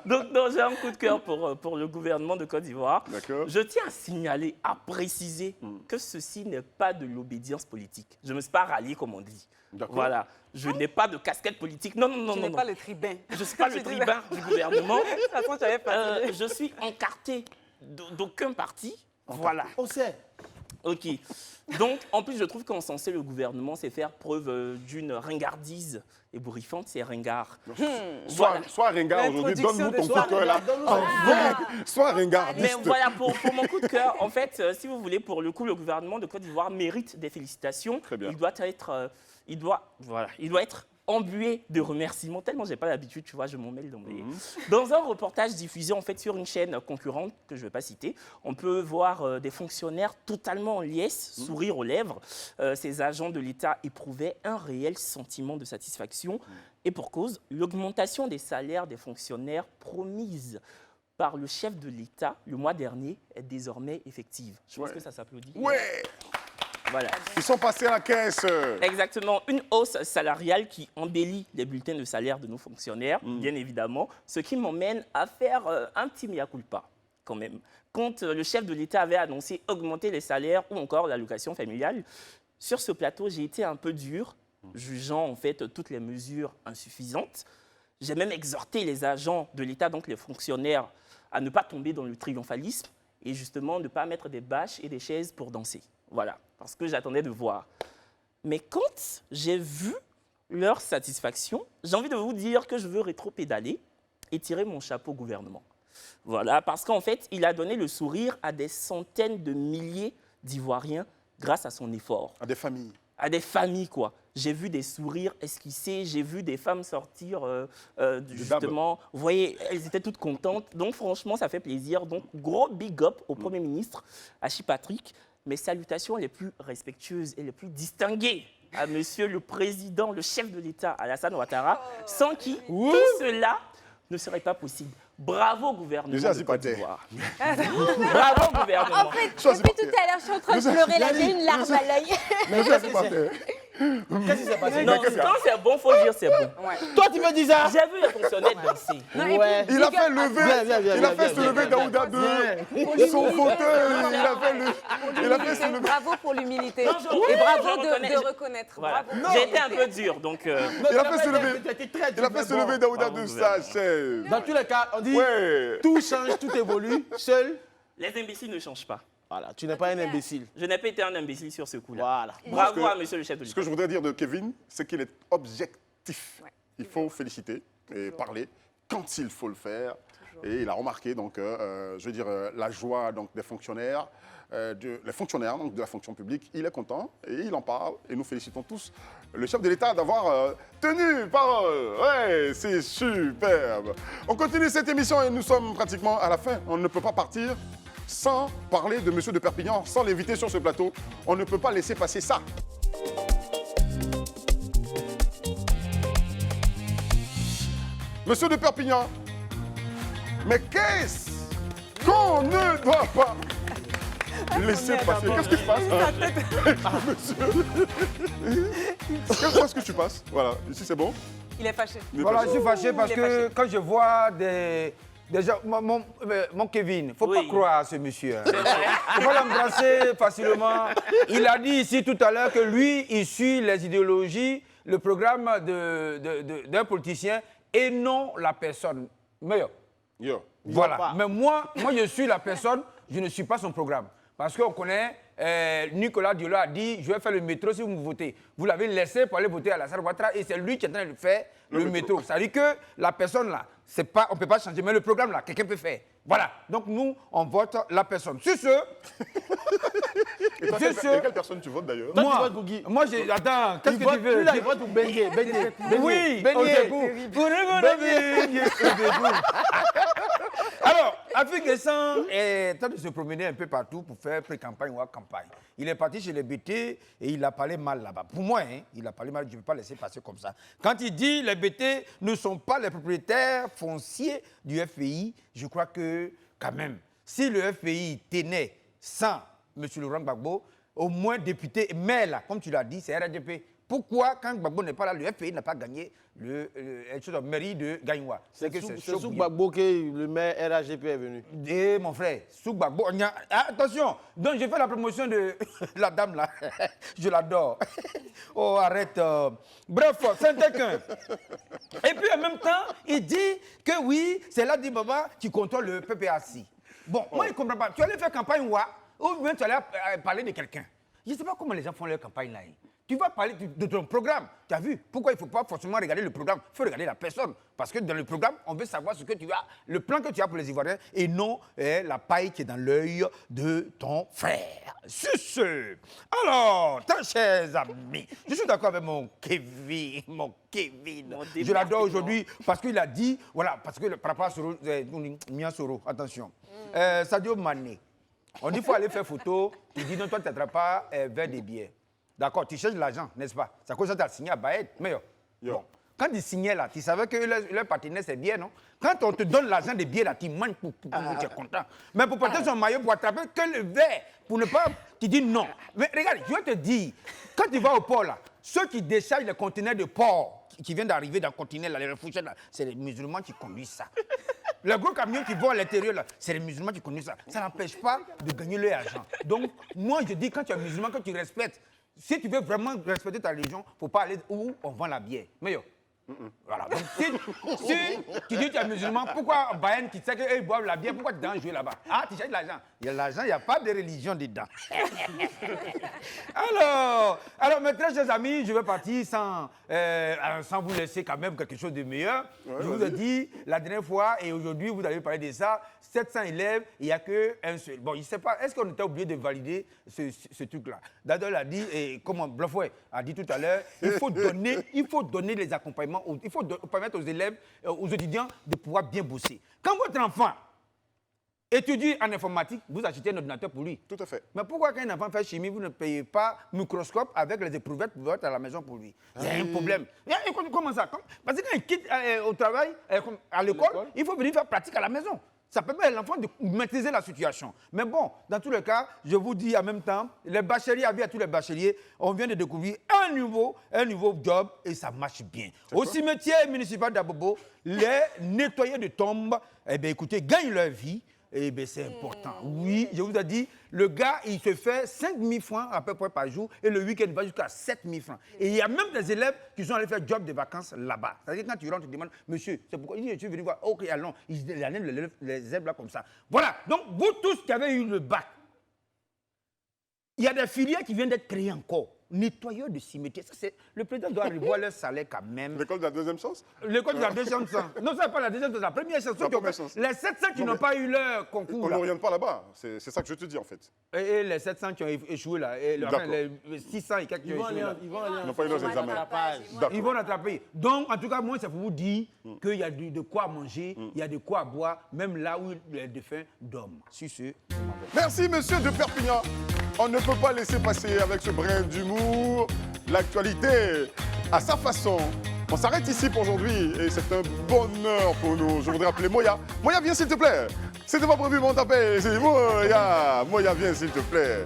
D: Donc, non, j'ai un coup de cœur pour le gouvernement de Côte d'Ivoire. Je tiens à signaler, à préciser que ceci n'est pas de l'obédience politique. Je ne me suis pas rallié, comme on dit. Voilà. Je n'ai pas de casquette politique. Non.
M: Tu n'es pas le tribun.
D: Je ne suis pas le tribun du gouvernement.
M: De toute façon, tu avais pas
D: je suis encarté d'aucun parti. Voilà.
B: On sait.
D: OK. Donc, en plus, je trouve qu'en censé, le gouvernement, c'est faire preuve d'une ringardise ébouriffante, c'est ringard.
A: Sois ringard aujourd'hui, donne-nous ton coup de cœur là. Sois ringardiste.
D: Mais voilà, pour mon coup de cœur, en fait, si vous voulez, pour le coup, le gouvernement de Côte d'Ivoire mérite des félicitations.
A: Très bien.
D: Il doit être embué de remerciements, tellement j'ai pas l'habitude, tu vois, je m'en mêle dans un reportage diffusé en fait sur une chaîne concurrente que je ne vais pas citer, on peut voir des fonctionnaires totalement en liesse, sourire aux lèvres. Ces agents de l'État éprouvaient un réel sentiment de satisfaction et pour cause, l'augmentation des salaires des fonctionnaires promise par le chef de l'État le mois dernier est désormais effective. Je pense que ça s'applaudit.
A: Ouais.
D: Voilà.
A: Ils sont passés à la caisse.
D: Exactement. Une hausse salariale qui embellit les bulletins de salaire de nos fonctionnaires, bien évidemment. Ce qui m'emmène à faire un petit mea culpa, quand même. Quand le chef de l'État avait annoncé augmenter les salaires ou encore l'allocation familiale, sur ce plateau, j'ai été un peu dur, jugeant en fait toutes les mesures insuffisantes. J'ai même exhorté les agents de l'État, donc les fonctionnaires, à ne pas tomber dans le triomphalisme et justement ne pas mettre des bâches et des chaises pour danser. Voilà, parce que j'attendais de voir. Mais quand j'ai vu leur satisfaction, j'ai envie de vous dire que je veux rétro-pédaler et tirer mon chapeau au gouvernement. Voilà, parce qu'en fait, il a donné le sourire à des centaines de milliers d'Ivoiriens grâce à son effort.
A: À des familles.
D: À des familles, quoi. J'ai vu des sourires esquissés, j'ai vu des femmes sortir, justement. Vous voyez, elles étaient toutes contentes. Donc, franchement, ça fait plaisir. Donc, gros big up au Premier ministre, Hachi Patrick. Mes salutations les plus respectueuses et les plus distinguées à Monsieur le Président, le chef de l'État, Alassane Ouattara, sans qui tout cela ne serait pas possible. Bravo, gouvernement de Côte d'Ivoire. Bravo, gouvernement.
C: En fait, depuis tout à l'heure, je suis en train de pleurer, là, j'ai une larme à l'œil.
B: Qu'est-ce qui s'est passé?
D: Non, quand c'est bon, il faut dire c'est bon.
B: Ouais. Toi, tu me dis ça?
D: J'ai vu les fonctionnaires danser.
B: Ouais.
A: Il a fait lever Daouda de son fauteuil. Il a fait se lever.
M: Bravo pour l'humilité. Et bravo de reconnaître.
D: Voilà. J'ai été un peu dur, donc...
A: Il a fait se lever Daouda de sa chaise.
B: Dans tous les cas, on dit tout change, tout évolue. Seul...
D: Les imbéciles ne changent pas.
B: Voilà, tu n'es pas un imbécile.
D: Je n'ai pas été un imbécile sur ce coup-là.
B: Voilà.
D: Bravo à monsieur le chef de l'État.
A: Ce que je voudrais dire de Kevin, c'est qu'il est objectif. Il faut féliciter et parler quand il faut le faire. Et il a remarqué, donc, je veux dire, la joie donc, des fonctionnaires, les fonctionnaires donc, de la fonction publique. Il est content et il en parle. Et nous félicitons tous le chef de l'État d'avoir tenu parole. Ouais, c'est superbe. On continue cette émission et nous sommes pratiquement à la fin. On ne peut pas partir sans parler de Monsieur de Perpignan, sans l'inviter sur ce plateau. On ne peut pas laisser passer ça. Monsieur de Perpignan, mais qu'est-ce qu'on ne doit pas laisser passer? Qu'est-ce qui se passe? Monsieur, qu'est-ce que tu passes? Voilà, ici c'est bon.
M: Il est fâché.
N: Voilà, je suis fâché parce que quand je vois des gens, mon Kevin, il ne faut pas croire à ce monsieur. Il faut pas l'embrasser facilement. Il a dit ici tout à l'heure que lui, il suit les idéologies, le programme d'un politicien et non la personne. Mais voilà. Mais moi, je suis la personne, je ne suis pas son programme. Parce qu'on connaît, Nicolas Diolo a dit, je vais faire le métro si vous me votez. Vous l'avez laissé pour aller voter à Alassane Ouattara et c'est lui qui est en train de faire le métro. Ça veut dire que la personne là, pas, on ne peut pas changer, mais le programme là, quelqu'un peut faire. Voilà. Donc nous, on vote la personne. Sur ce...
A: Et toi, quelle personne tu votes d'ailleurs?
B: Toi, tu votes pour Guy.
N: Moi, attends, qu'est-ce que tu veux?
B: Lui là, il vote pour Bengue.
N: Oui, Alors, Afik Guessan est en train de se promener un peu partout pour faire pré-campagne ou campagne. Il est parti chez les BT et il a parlé mal là-bas. Pour moi, il a parlé mal, je ne vais pas laisser passer comme ça. Quand il dit les BT ne sont pas les propriétaires fonciers du FPI, je crois que, quand même, si le FPI tenait sans M. Laurent Gbagbo, au moins député, mais là, comme tu l'as dit, c'est RDP. Pourquoi, quand Gbagbo n'est pas là, le FPI n'a pas gagné le mairie de Gagnoua?
B: C'est sous Gbagbo que le maire RAGP est venu.
N: Et mon frère, sous Gbagbo, attention, donc je fais la promotion de la dame là, je l'adore. Oh, arrête. Bref, c'est qu'un. Et puis en même temps, il dit que oui, c'est là dit Baba qui contrôle le PPAC. Bon, moi je ne comprends pas. Tu allais faire campagne ou bien tu allais parler de quelqu'un. Je ne sais pas comment les gens font leur campagne là. Tu vas parler de ton programme. Tu as vu? Pourquoi il ne faut pas forcément regarder le programme? Il faut regarder la personne. Parce que dans le programme, on veut savoir ce que tu as, le plan que tu as pour les Ivoiriens et non la paille qui est dans l'œil de ton frère. C'est ce. Alors, très chers amis, je suis d'accord avec mon Kevin. Je l'adore aujourd'hui parce qu'il a dit, voilà, parce que par rapport à Soro, Mia Soro, attention. Sadio Mané, on dit qu'il faut aller faire photo. Tu dis non, toi, tu n'attrapes pas vers des billets. D'accord, tu cherches l'argent, n'est-ce pas? C'est à cause que tu as signé à Baed. Mais bon, quand tu signais là, tu savais que leur partenaire c'est bien, non? Quand on te donne l'argent des billets là, tu manges pour tu es content. Mais pour porter son maillot, pour attraper que le verre, pour ne pas, tu dis non. Mais regarde, je vais te dire, quand tu vas au port là, ceux qui déchargent les conteneurs de port qui viennent d'arriver dans le conteneur là, les réfugiés là, c'est les musulmans qui conduisent ça. Les gros camions qui vont à l'intérieur, là, c'est les musulmans qui conduisent ça. Ça n'empêche pas de gagner leur argent. Donc, moi, je dis, quand tu es musulman, quand tu respectes, si tu veux vraiment respecter ta religion, il ne faut pas aller où on vend la bière. Mais voilà. Donc, si tu dis que tu es musulman, pourquoi Bayern qui sait qu'ils boivent la bière, pourquoi tu dois jouer là-bas? Ah, tu cherches de l'argent. Il y a l'argent, il n'y a pas de religion dedans. Alors, mes très chers amis, je vais partir sans vous laisser quand même quelque chose de meilleur. Je vous ai dit la dernière fois, et aujourd'hui, vous avez parlé de ça, 700 élèves, il n'y a qu'un seul. Bon, je ne sais pas, est-ce qu'on était obligé de valider ce truc-là? Dadol a dit, et comme Bluffway a dit tout à l'heure, il faut donner les accompagnements, il faut permettre aux élèves, aux étudiants de pouvoir bien bosser. Quand votre enfant étudie en informatique, vous achetez un ordinateur pour lui.
A: Tout à fait.
N: Mais pourquoi quand un enfant fait chimie, vous ne payez pas microscope avec les éprouvettes pour être à la maison pour lui? C'est un problème. Comment ça? Parce que quand il quitte au travail, à l'école, il faut venir faire pratique à la maison. Ça permet à l'enfant de maîtriser la situation. Mais bon, dans tous les cas, je vous dis en même temps, les bacheliers, à tous les bacheliers, on vient de découvrir un nouveau job et ça marche bien. Au cimetière municipal d'Abobo, les nettoyeurs de tombes, écoutez, gagnent leur vie. Eh bien, c'est important. Oui, je vous ai dit, le gars, il se fait 5 000 francs à peu près par jour et le week-end, il va jusqu'à 7 000 francs. Et il y a même des élèves qui sont allés faire job de vacances là-bas. C'est-à-dire quand tu rentres, tu demandes, monsieur, c'est pourquoi? Il dit, je suis venu voir. Ok, allons. Il amène les élèves là comme ça. Voilà. Donc, vous tous qui avez eu le bac, il y a des filières qui viennent d'être créées encore. Nettoyeurs de cimetière. Le président doit revoir leur salaire quand même.
A: L'école de la deuxième chance?
N: L'école de la deuxième chance. Non, ça n'est pas la deuxième chance, la première chance. Les 700 qui n'ont pas eu leur concours.
A: On n'oriente pas là-bas. C'est ça que je te dis en fait.
N: Et les 700 qui ont échoué là, et les 600 et quelques qui ont échoué là.
A: Ils n'ont pas eu leurs examens.
N: Ils vont rattraper. Donc, en tout cas, moi, ça vous dire qu'il y a de quoi manger, il y a de quoi boire, même là où les défunts dorment. Sur ce,
A: merci, monsieur de Perpignan. On ne peut pas laisser passer avec ce brin d'humour l'actualité à sa façon. On s'arrête ici pour aujourd'hui et c'est un bonheur pour nous. Je voudrais appeler Moya. Moya, viens s'il te plaît. C'était pas prévu, mais on t'appelle. C'est Moya. Moya, viens s'il te plaît.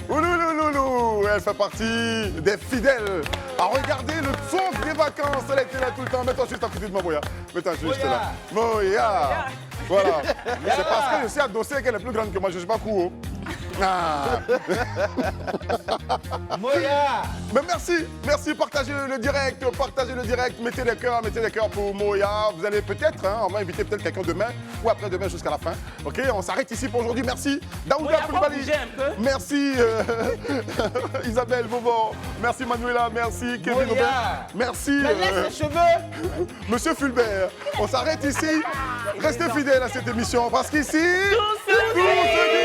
A: Ouloulouloulou, elle fait partie des fidèles à regarder le Tsouk des vacances. Elle était là tout le temps. Mets-toi juste à côté de moi, Moya. Mets-toi juste là. Moya. Voilà. C'est parce que je sais adosser qu'elle est plus grande que moi. Je ne suis pas court. Ah.
N: Moya.
A: Mais merci, partagez le direct, mettez des cœurs pour Moya. Vous allez peut-être, on va inviter peut-être quelqu'un demain ou après-demain jusqu'à la fin. Ok, on s'arrête ici pour aujourd'hui. Merci Daouda Coulibaly, merci Isabelle Bobon, merci Manuela, merci Kevin Aubin, merci Monsieur Fulbert. On s'arrête ici, restez fidèles à cette émission parce qu'ici, tout se dit.